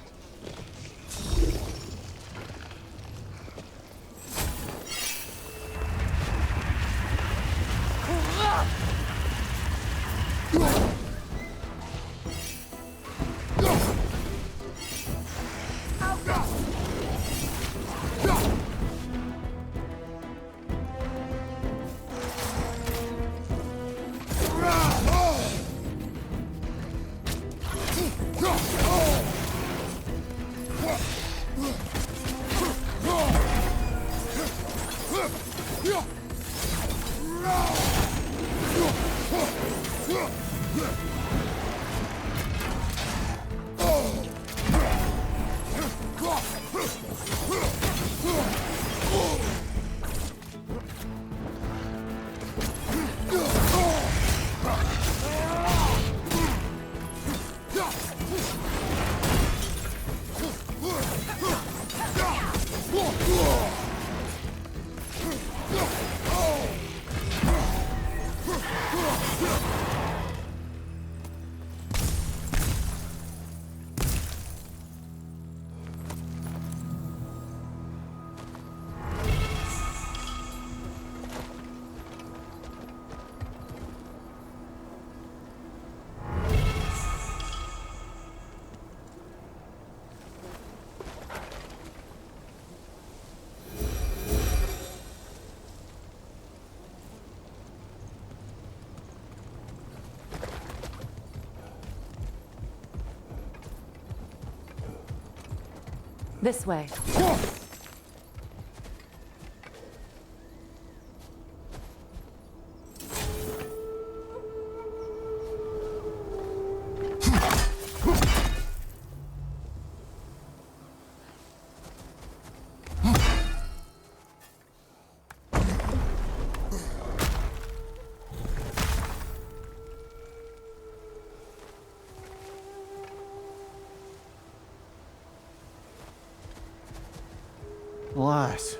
This way.
Alas,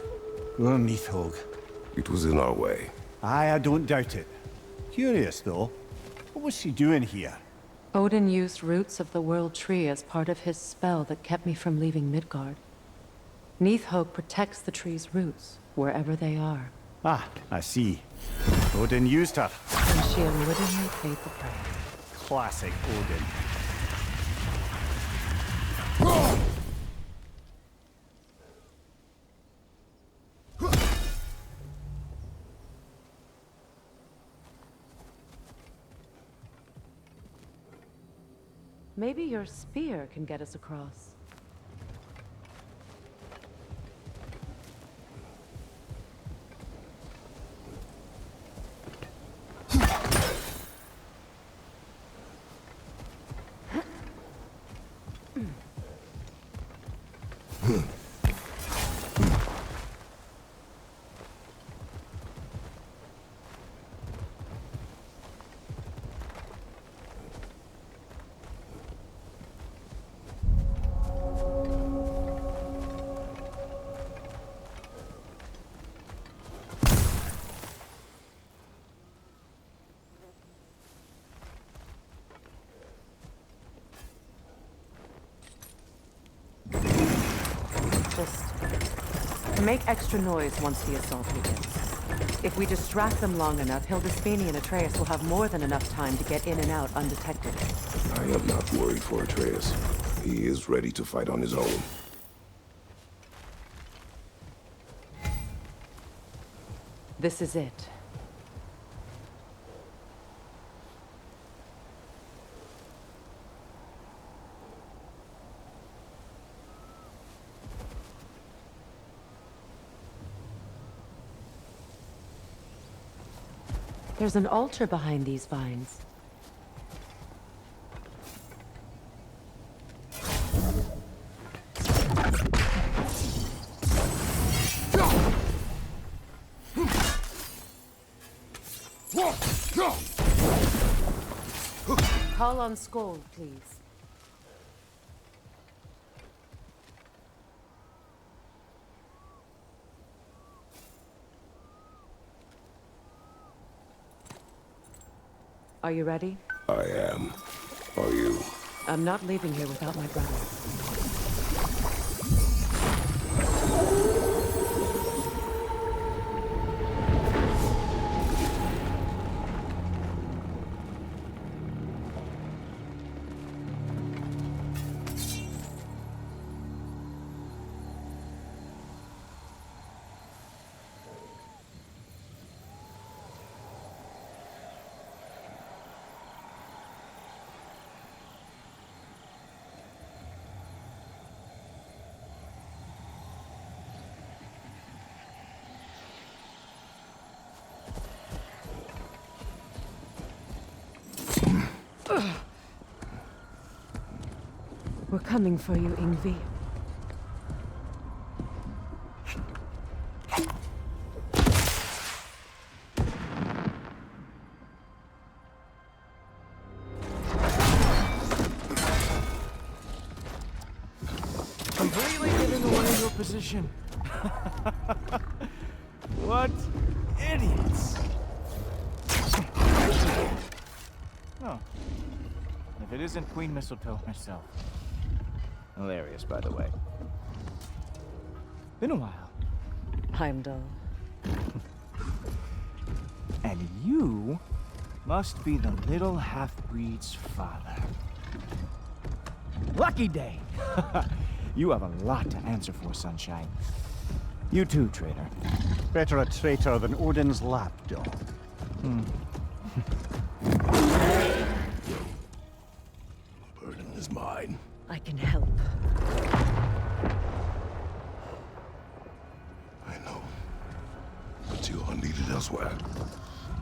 we're Nithog.
It was in our way.
Aye, I don't doubt it. Curious, though. What was she doing here?
Odin used roots of the World Tree as part of his spell that kept me from leaving Midgard. Nithog protects the tree's roots, wherever they are.
Ah, I see. Odin used her.
And she unwittingly paid the price.
Classic Odin.
Maybe your spear can get us across. Just make extra noise once the assault begins. If we distract them long enough, Hildisvini and Atreus will have more than enough time to get in and out undetected.
I am not worried for Atreus. He is ready to fight on his own.
This is it. There's an altar behind these vines. Call on Skoll, please. Are you ready?
I am. Are you?
I'm not leaving here without my brother. We're coming for you, Yngvi.
Completely giving away your position. What idiots! Oh. If it isn't Queen Mistletoe herself. Hilarious, by the way. Been a while.
Heimdall.
And you must be the little half-breed's father. Lucky day! You have a lot to answer for, Sunshine. You too, traitor.
Better a traitor than Odin's lapdog.
The burden is mine.
I can help.
I know. But you are needed elsewhere.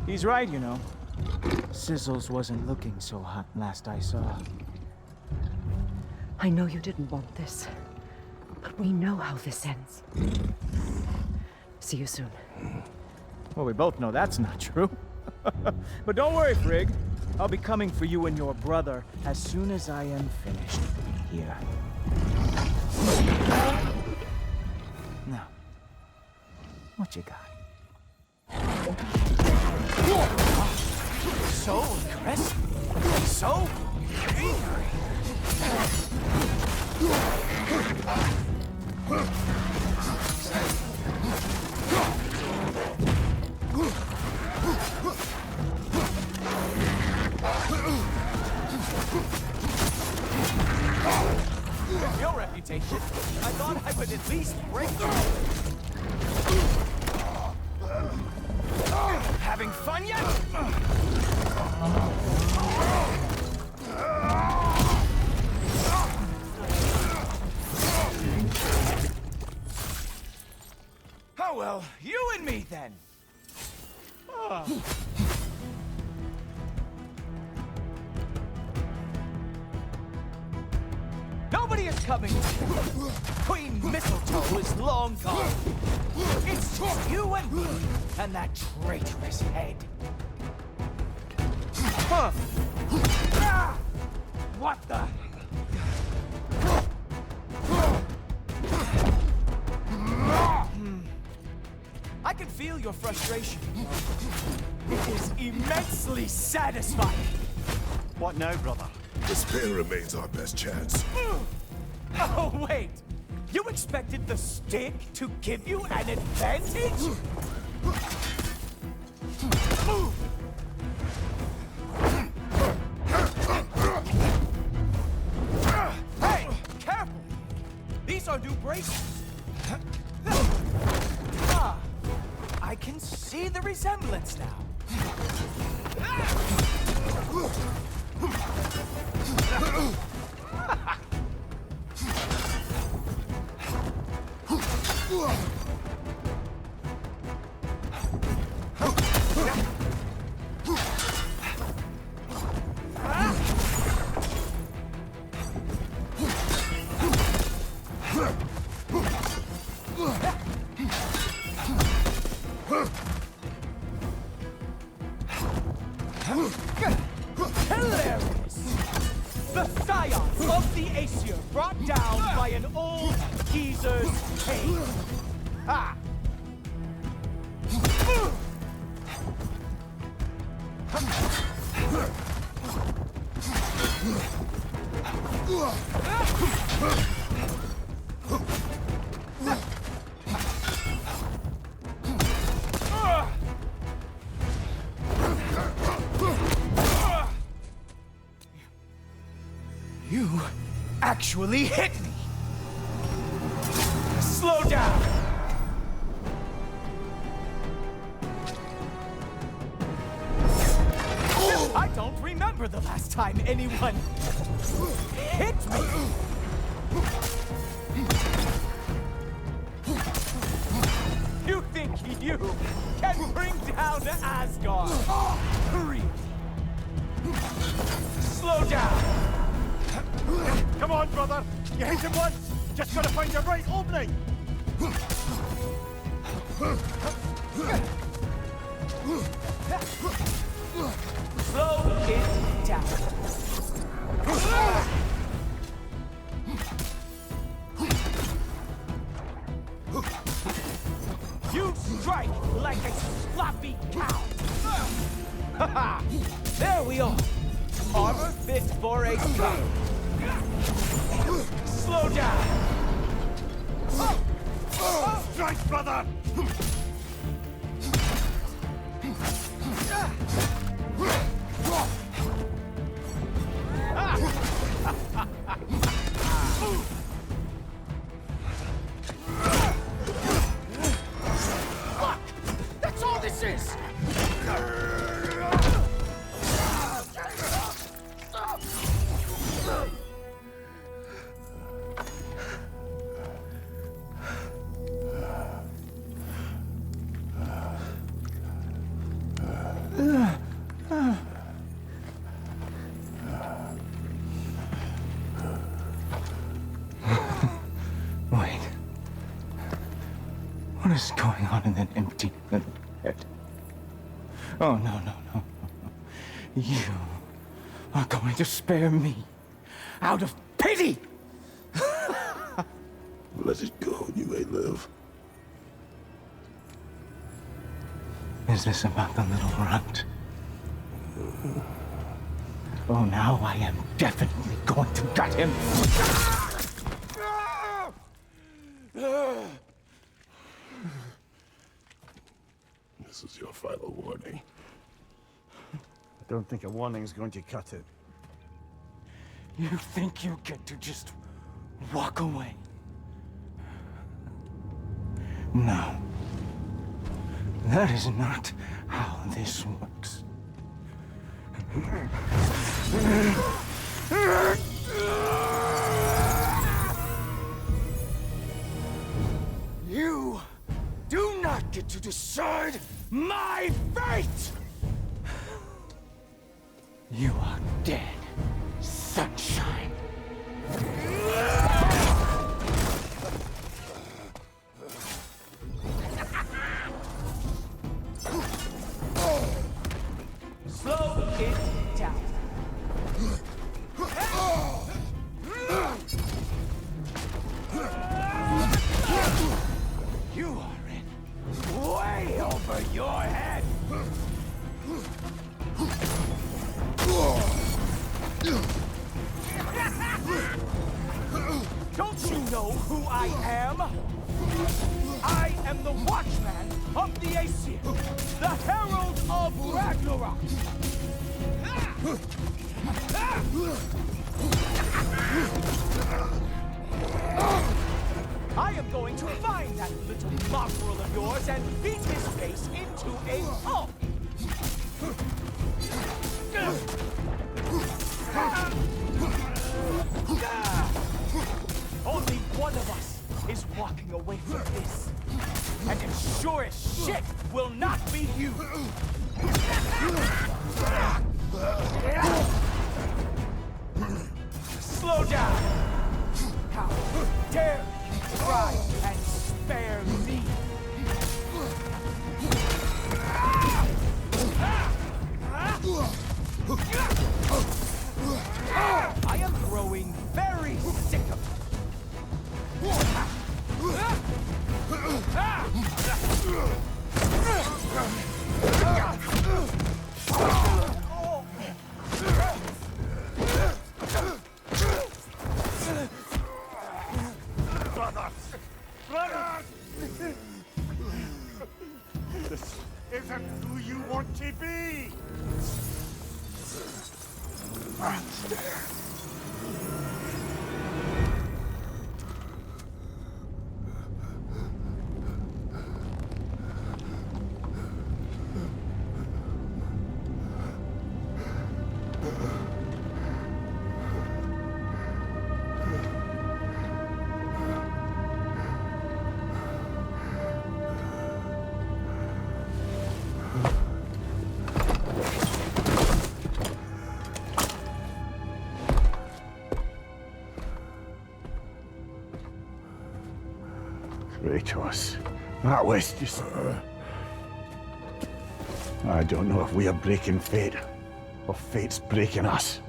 He's right, you know. Sizzles wasn't looking so hot last I saw.
I know you didn't want this, but we know how this ends. See you soon.
Well, we both know that's not true. But don't worry, Frigg. I'll be coming for you and your brother as soon as I am finished here. Now, what you got? So aggressive. So angry. Your reputation. I thought I would at least break through. Having fun yet? Oh, well, you and me then. Nobody is coming. Queen Mistletoe is long gone. It's just you and me and that traitorous head. Huh. Ah! What the? I can feel your frustration. It is immensely satisfying.
What now, brother?
Despair remains our best chance.
Oh, wait. You expected the stick to give you an advantage? Hey, careful! These are new braces. Ah, I can see the resemblance now. Hilarious! The scion of the Aesir brought down by an old geezer's cane. Ha! You actually hit me! Slow down! I don't remember the last time anyone hit me! You think you can bring down Asgard? Really? Slow down!
Come on, brother! You hit him once! Just gotta find the right opening!
Slow it down. You strike like a sloppy cow. Ha! There we are. Armor fit for a gun. Slow down.
Strike, brother!
Look! That's all this is!
Wait. What is going on in that empty little head? Oh, no. You are going to spare me out of pity!
Let it go, you may live.
Is this about the little runt? Oh, now I am definitely going to gut him.
This is your final warning.
I don't think a warning's going to cut it.
You think you get to just walk away? No. That is not how this works.
You do not
get to decide my fate! You are dead, sunshine.
Slow it down.
You are in way over your head.
Don't you know who I am? I am the Watchman of the Aesir, the Herald of Ragnarok. I am going to find that little mongrel of yours and beat his face into a pulp. Only one of us is walking away from this. And it sure as shit will not be you! Slow down! How dare you try and spare me? I am growing very sick of it.
This isn't who you want to be!
Kratos, that was just... I don't know if we are breaking fate, or fate's breaking us.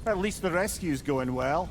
At least the rescue's going well.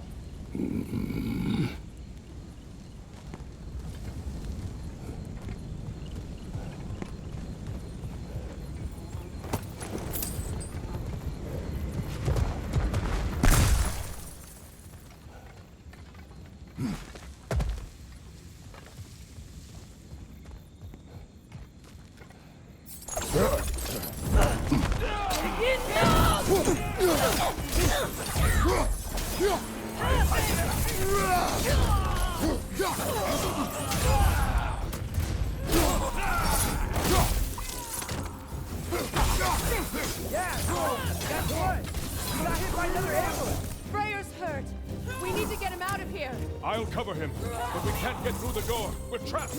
Freyr's hurt. We need to get him out of here.
I'll cover him, but we can't get through the door. We're trapped.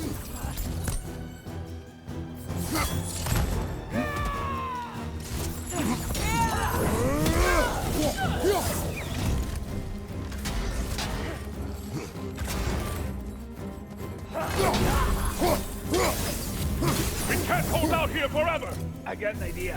out here forever!
I got an idea.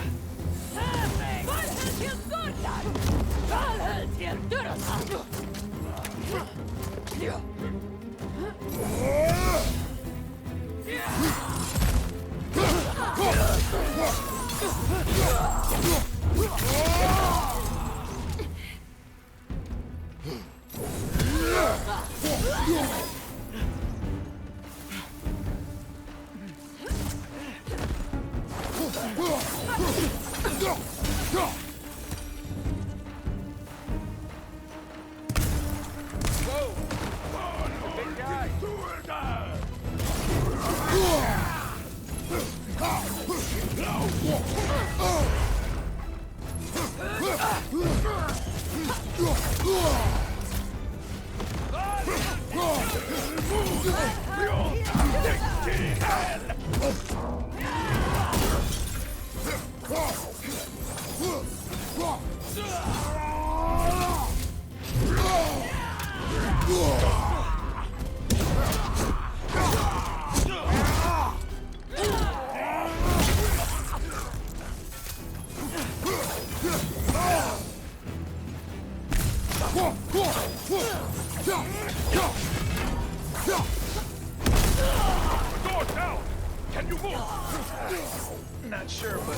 Not sure, but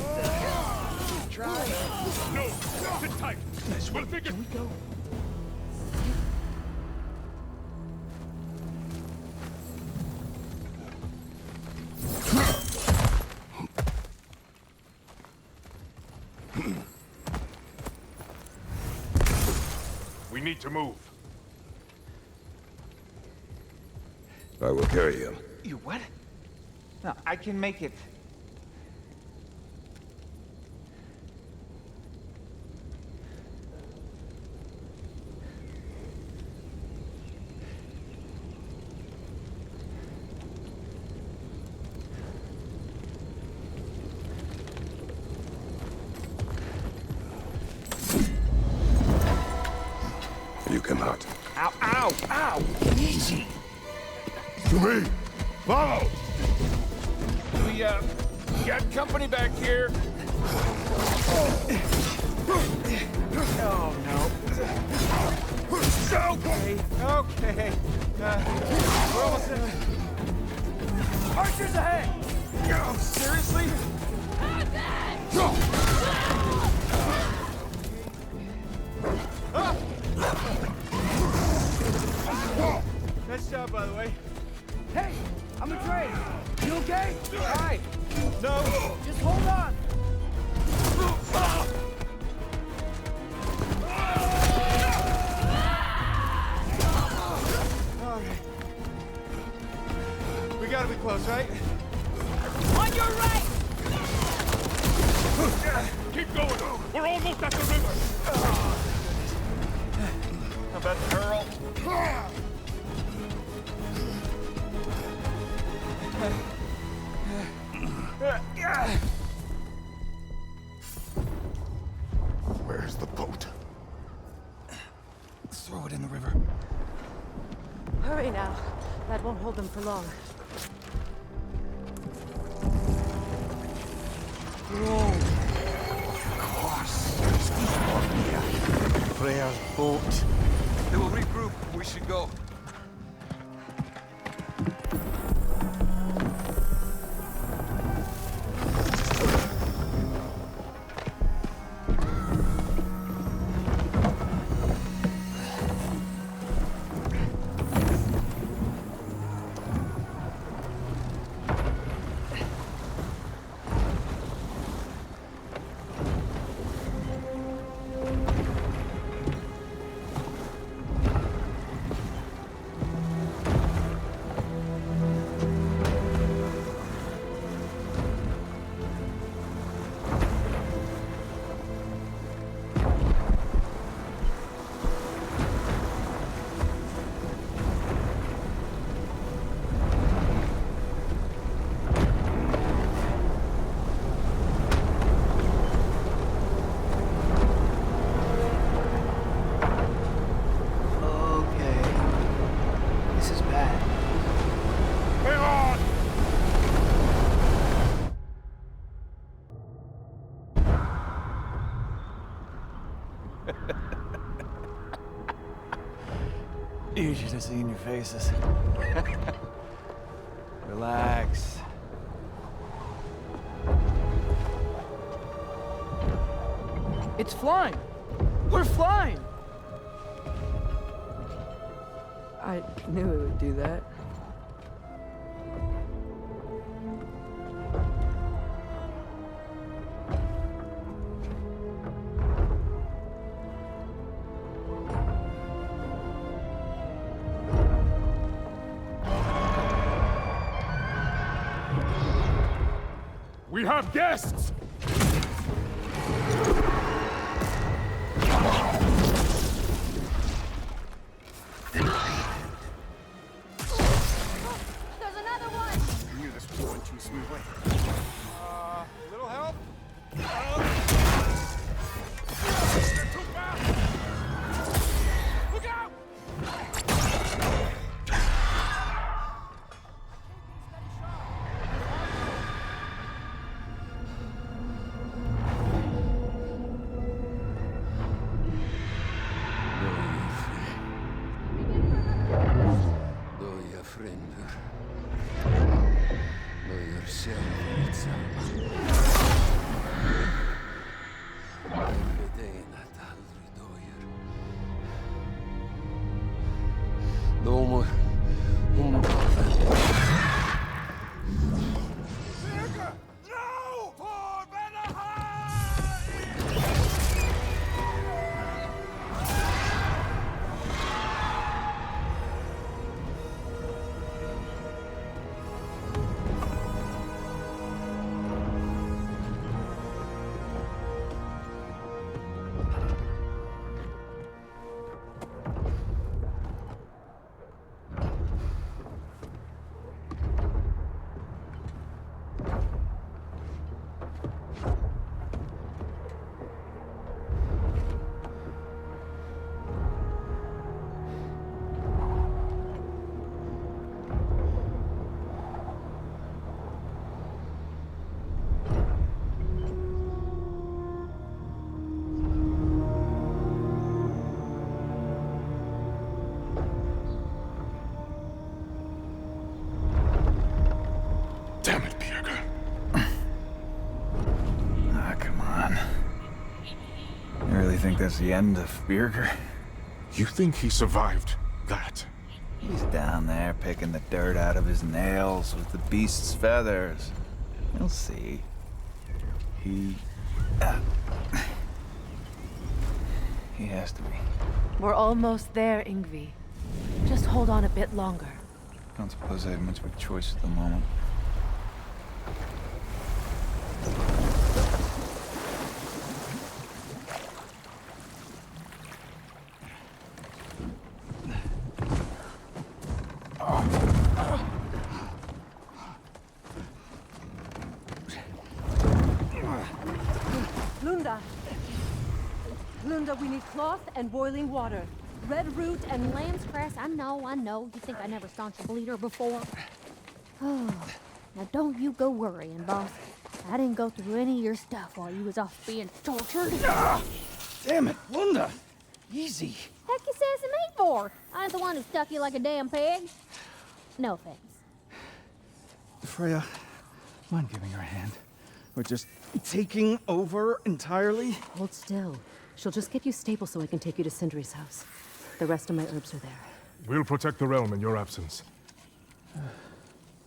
try. No, sit tight. We'll figure. Can we go? We need to move.
I will carry him.
You what? No, I can make it.
You cannot.
Ow, ow, ow! Easy!
To me! Follow!
We, got company back here.
Oh, no. Okay, okay. We're almost there. Archers ahead! Oh, seriously? Nice job, by the way. Hey, I'm afraid. You okay? All right. No. Just hold on. All right. We gotta be close, right?
On your right!
Keep going. We're almost at the river.
How about the girl?
Where's the boat?
Throw it in the river.
Hurry now. That won't hold them for long.
Whoa! Of course. Freyr's boat.
They will regroup. We should go. You should have seen your faces. Relax.
It's flying! We're flying!
I knew it would do that.
We have guests!
There's another one!
I knew this was going too smoothly. Little help? They're too fast! Look out!
Damn it, Bjerke.
Come on. You really think that's the end of Bjerke?
You think he survived that?
He's down there picking the dirt out of his nails with the beast's feathers. You'll see. He has to be.
We're almost there, Yngvi. Just hold on a bit longer.
I don't suppose I have much of a choice at the moment.
Lunda, we need cloth and boiling water. Red root and
Lamb's grass, I know. You think I never staunched a bleeder before? Oh, now don't you go worrying, boss. I didn't go through any of your stuff while you was off being tortured.
Damn it, Lunda! Easy.
Heck you sassing me for? I ain't the one who stuck you like a damn pig. No offense.
Freya, mind giving her a hand? We're just taking over entirely?
Hold still. She'll just get you stable so I can take you to Sindri's house. The rest of my herbs are there.
We'll protect the realm in your absence.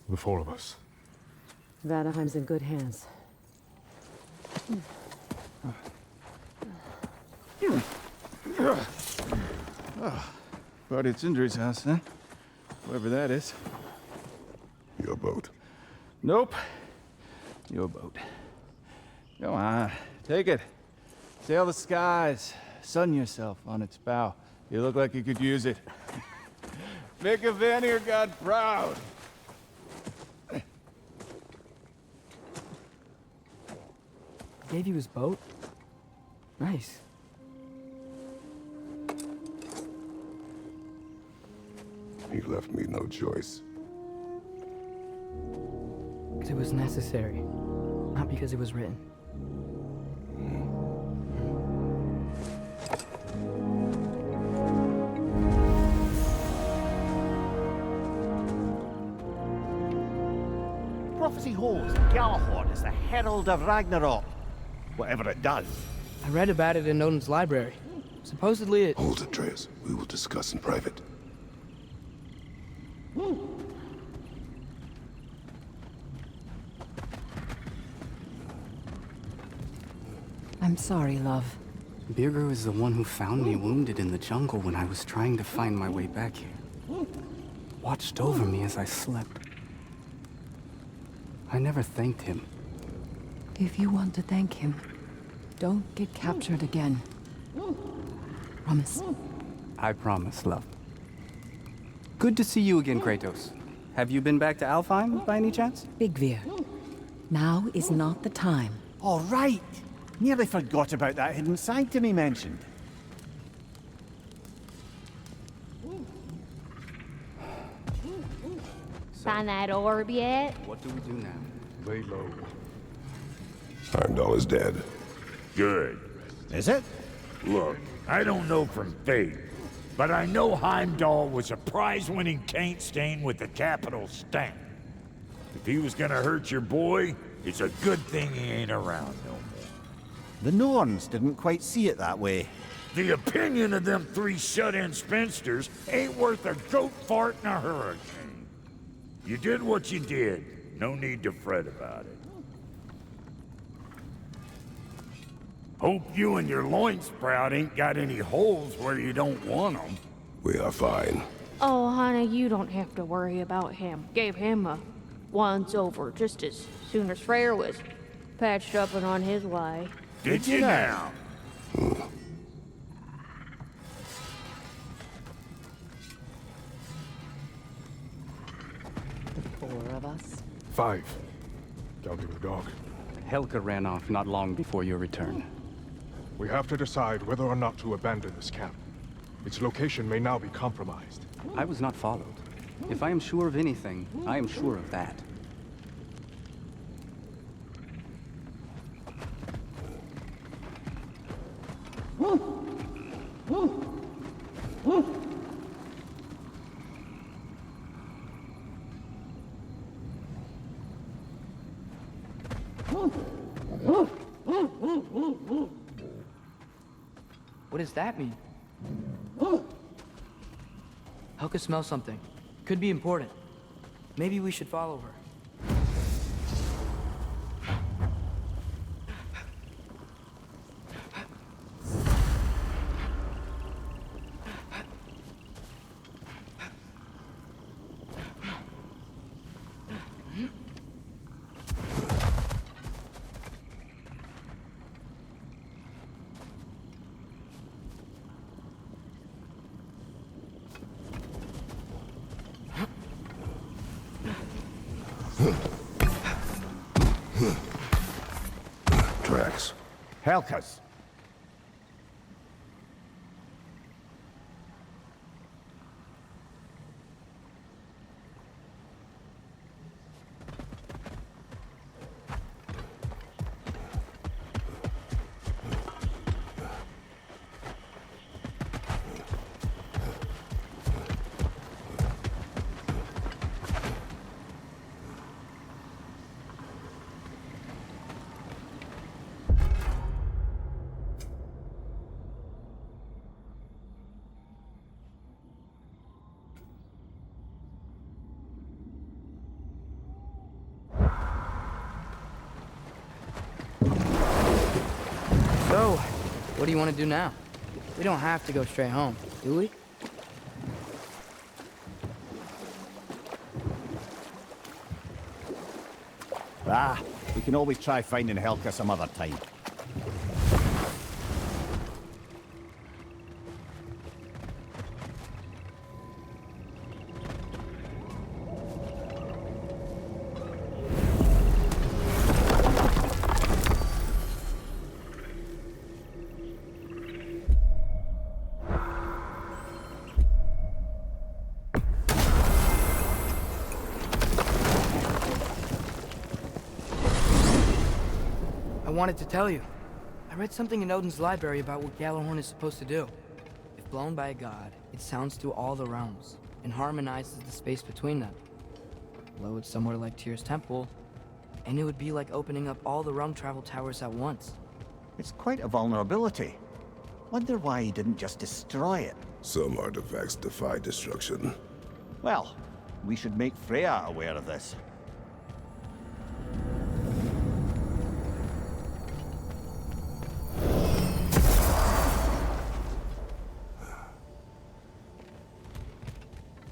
The four of us.
Vanaheim's in good hands.
Party at Sindri's house, huh? Whoever that is.
Your boat.
Nope. Your boat. Go on, take it. Sail the skies. Sun yourself on its bow. You look like you could use it. Make a Vanir god proud.
Gave you his boat? Nice.
He left me no choice.
Because it was necessary, not because it was written.
prophecy holds that Gjallarhorn is the herald of Ragnarok. Whatever it does.
I read about it in Odin's library. Supposedly it...
Hold it, Atreus. We will discuss in private.
I'm sorry, love. Birger is the one who found me wounded in the jungle when I was trying to find my way back here. Watched over me as I slept. I never thanked him.
If you want to thank him, don't get captured again. Promise.
I promise, love. Good to see you again, Kratos. Have you been back to Alfheim, by any chance?
Bigvir. Now is not the time.
All right. Nearly forgot about that hidden sanctum he mentioned.
Find that orb yet?
What do we do now?
Lay low.
Heimdall is dead.
Good.
Is it?
Look, I don't know from fate, but I know Heimdall was a prize-winning taint stain with the capital stamp. If he was gonna hurt your boy, it's a good thing he ain't around no more.
The Norns didn't quite see it that way.
The opinion of them three shut-in spinsters ain't worth a goat fart in a hurricane. You did what you did. No need to fret about it. Hope you and your loin sprout ain't got any holes where you don't want them.
We are fine.
Oh, honey, you don't have to worry about him. Gave him a once-over just as soon as Freyr was patched up and on his way.
Did you now?
The 4 of us.
5. Counting the dog.
Helga ran off not long before your return.
We have to decide whether or not to abandon this camp. Its location may now be compromised.
I was not followed. If I am sure of anything, I am sure of that. What does that mean? Helga smells something. Could be important. Maybe we should follow her.
Tracks.
Helka's.
So, what do you want to do now? We don't have to go straight home, do we?
We can always try finding Helga some other time.
I wanted to tell you. I read something in Odin's library about what Gjallarhorn is supposed to do. If blown by a god, it sounds through all the realms and harmonizes the space between them. Blow it somewhere like Tyr's temple, And it would be like opening up all the realm travel towers at once.
It's quite a vulnerability. Wonder why he didn't just destroy it.
Some artifacts defy destruction.
Well, we should make Freyr aware of this.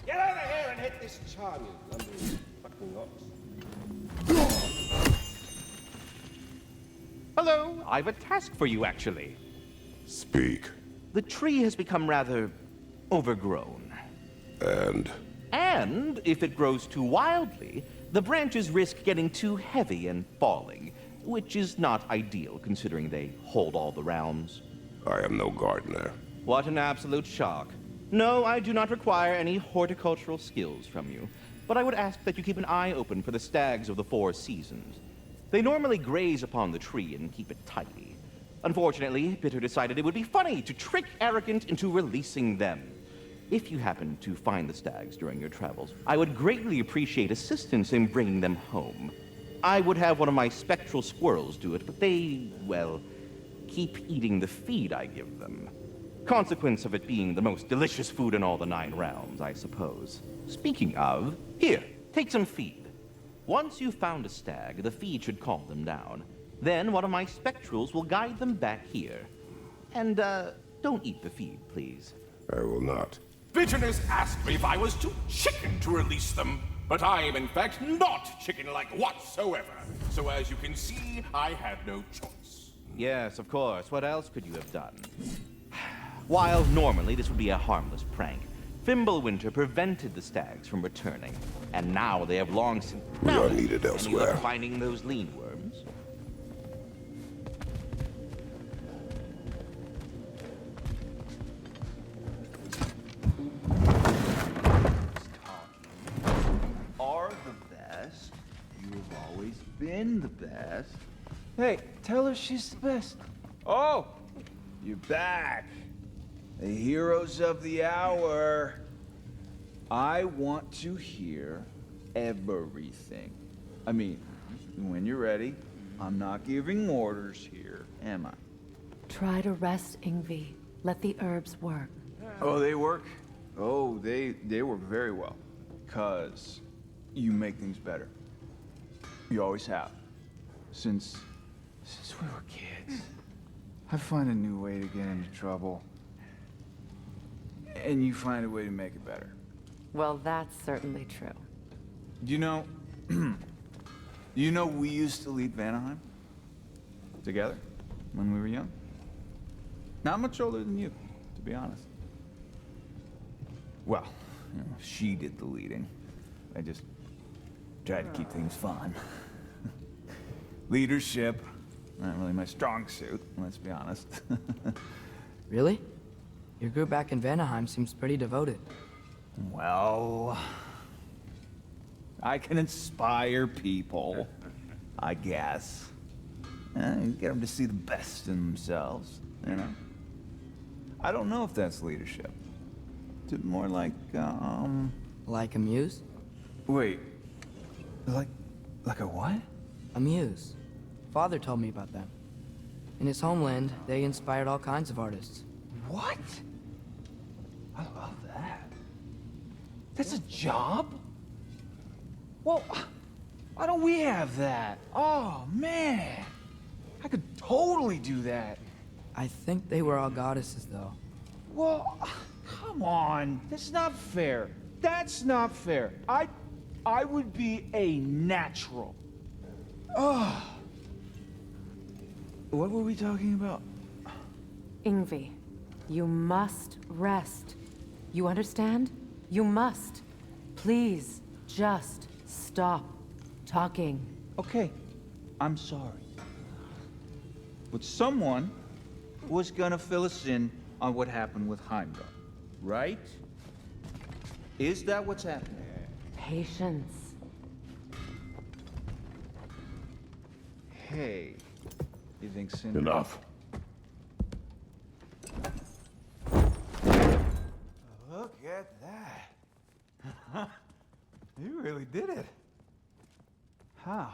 Get over here and hit this charm, you lumbering fucking ox.
Hello, I've a task for you, actually.
Speak.
The tree has become rather overgrown. And if it grows too wildly, the branches risk getting too heavy and falling, which is not ideal considering they hold all the realms.
I am no gardener.
What an absolute shock. No, I do not require any horticultural skills from you, but I would ask that you keep an eye open for the stags of the 4 seasons. They normally graze upon the tree and keep it tidy. Unfortunately, Bitter decided it would be funny to trick Arrogant into releasing them. If you happen to find the stags during your travels, I would greatly appreciate assistance in bringing them home. I would have one of my spectral squirrels do it, but they, well, keep eating the feed I give them. Consequence of it being the most delicious food in all the 9 realms, I suppose. Speaking of, here, take some feed. Once you've found a stag, the feed should calm them down. Then one of my spectrals will guide them back here. And, don't eat the feed, please.
I will not.
Bitterness asked me if I was too chicken to release them, but I am in fact not chicken-like whatsoever. So as you can see, I had no choice.
Yes, of course. What else could you have done? While normally this would be a harmless prank, Fimbulwinter prevented the stags from returning, and now they have long since...
We are needed elsewhere.
Finding those lean worms?
Are the best. You've always been the best. Hey, tell her she's the best. Oh, you're back. The heroes of the hour. I want to hear everything. I mean, when you're ready, I'm not giving orders here, am I?
Try to rest, Ingvi. Let the herbs work.
Oh, they work? Oh, they work very well. 'Cause you make things better. You always have. Since we were kids. I find a new way to get into trouble. And you find a way to make it better.
Well, that's certainly true.
You know, we used to lead Vanaheim together when we were young. Not much older than you, to be honest. Well, she did the leading. I just tried to keep things fun. Leadership, not really my strong suit, let's be honest.
Really? Your group back in Vanaheim seems pretty devoted.
Well, I can inspire people, I guess. Get them to see the best in themselves, you know? I don't know if that's leadership. It's more like,
Like a muse?
Wait, like a what?
A muse. Father told me about them. In his homeland, they inspired all kinds of artists.
What? I love that. That's a job? Well, why don't we have that? Oh, man. I could totally do that.
I think they were all goddesses, though.
Well, come on. That's not fair. That's not fair. I would be a natural. Oh. What were we talking about?
Ingvi, you must rest. You understand? You must. Please, just stop talking.
Okay, I'm sorry. But someone was gonna fill us in on what happened with Heimdall, right? Is that what's happening?
Patience.
Hey, you think Cinder...
Enough.
Look at that. You really did it. How?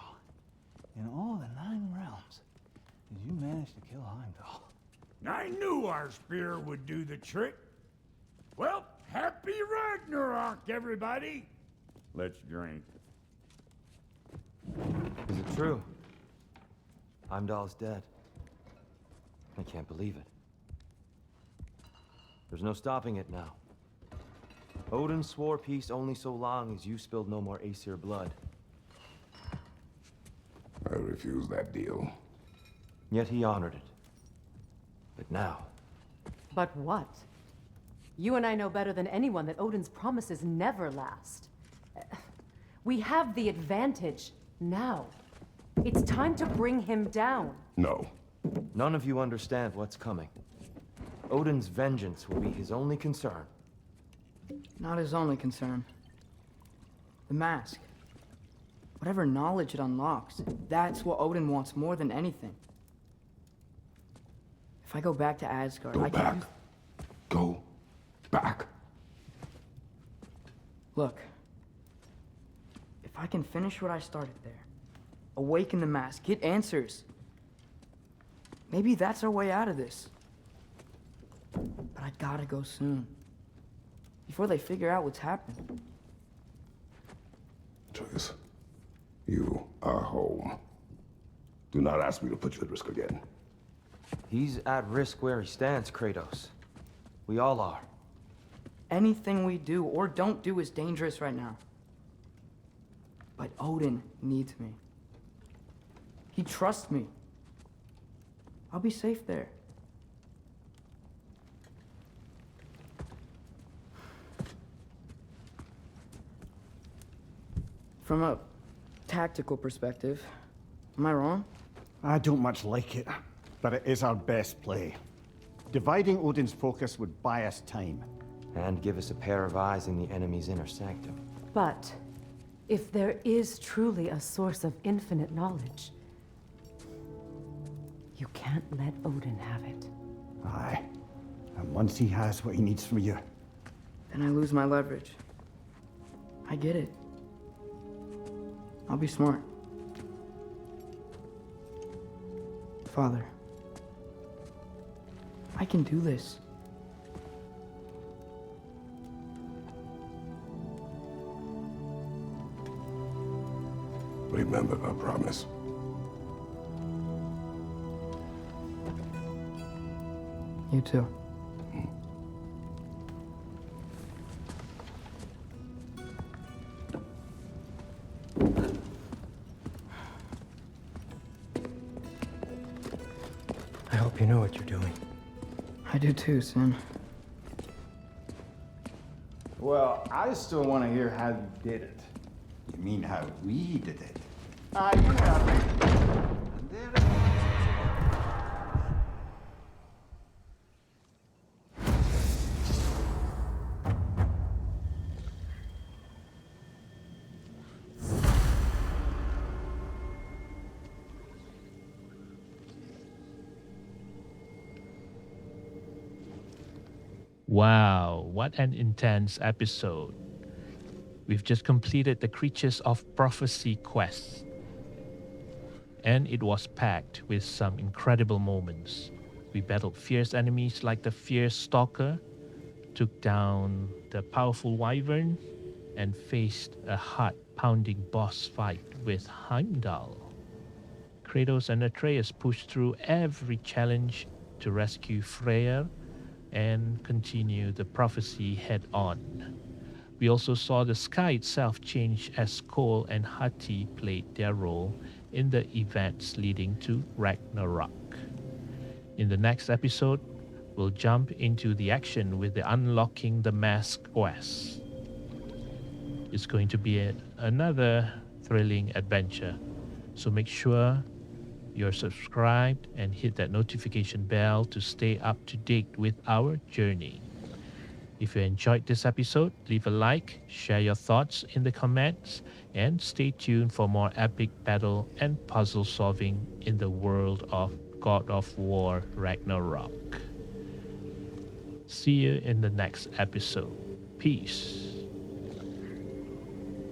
managed to kill Heimdall?
I knew our spear would do the trick. Well, happy Ragnarok, everybody! Let's drink.
Is it true? Heimdall's dead. I can't believe it. There's no stopping it now. Odin swore peace only so long as you spilled no more Aesir blood.
I refuse that deal.
Yet he honored it. But now...
But what? You and I know better than anyone that Odin's promises never last. We have the advantage now. It's time to bring him down.
No.
None of you understand what's coming. Odin's vengeance will be his only concern.
Not his only concern. The mask. Whatever knowledge it unlocks, that's what Odin wants more than anything. If I go back to Asgard, I can...
Go back.
Look. If I can finish what I started there, awaken the mask, get answers. Maybe that's our way out of this. But I gotta go soon. Before they figure out what's happened.
Atreus, you are home. Do not ask me to put you at risk again.
He's at risk where he stands, Kratos. We all are.
Anything we do or don't do is dangerous right now. But Odin needs me. He trusts me. I'll be safe there. From a tactical perspective, am I wrong?
I don't much like it, but it is our best play. Dividing Odin's focus would buy us time.
And give us a pair of eyes in the enemy's inner sanctum.
But if there is truly a source of infinite knowledge, you can't let Odin have it.
Aye. And once he has what he needs from you...
Then I lose my leverage. I get it. I'll be smart. Father, I can do this.
Remember our promise.
You too.
I hope you know what you're doing.
I do too, Sin.
Well, I still want to hear how you did it.
You mean how we did it?
You have
Wow, what an intense episode. We've just completed the Creatures of Prophecy quest. And it was packed with some incredible moments. We battled fierce enemies like the Fierce Stalker, took down the powerful Wyvern, and faced a heart-pounding boss fight with Heimdall. Kratos and Atreus pushed through every challenge to rescue Freyr and continue the prophecy head-on. We also saw the sky itself change as Kol and Hati played their role in the events leading to Ragnarok. In the next episode, we'll jump into the action with the Unlocking the Mask quest. It's going to be another thrilling adventure, so make sure you're subscribed and hit that notification bell to stay up to date with our journey. If you enjoyed this episode, leave a like, share your thoughts in the comments, and stay tuned for more epic battle and puzzle solving in the world of God of War Ragnarok. See you in the next episode. Peace.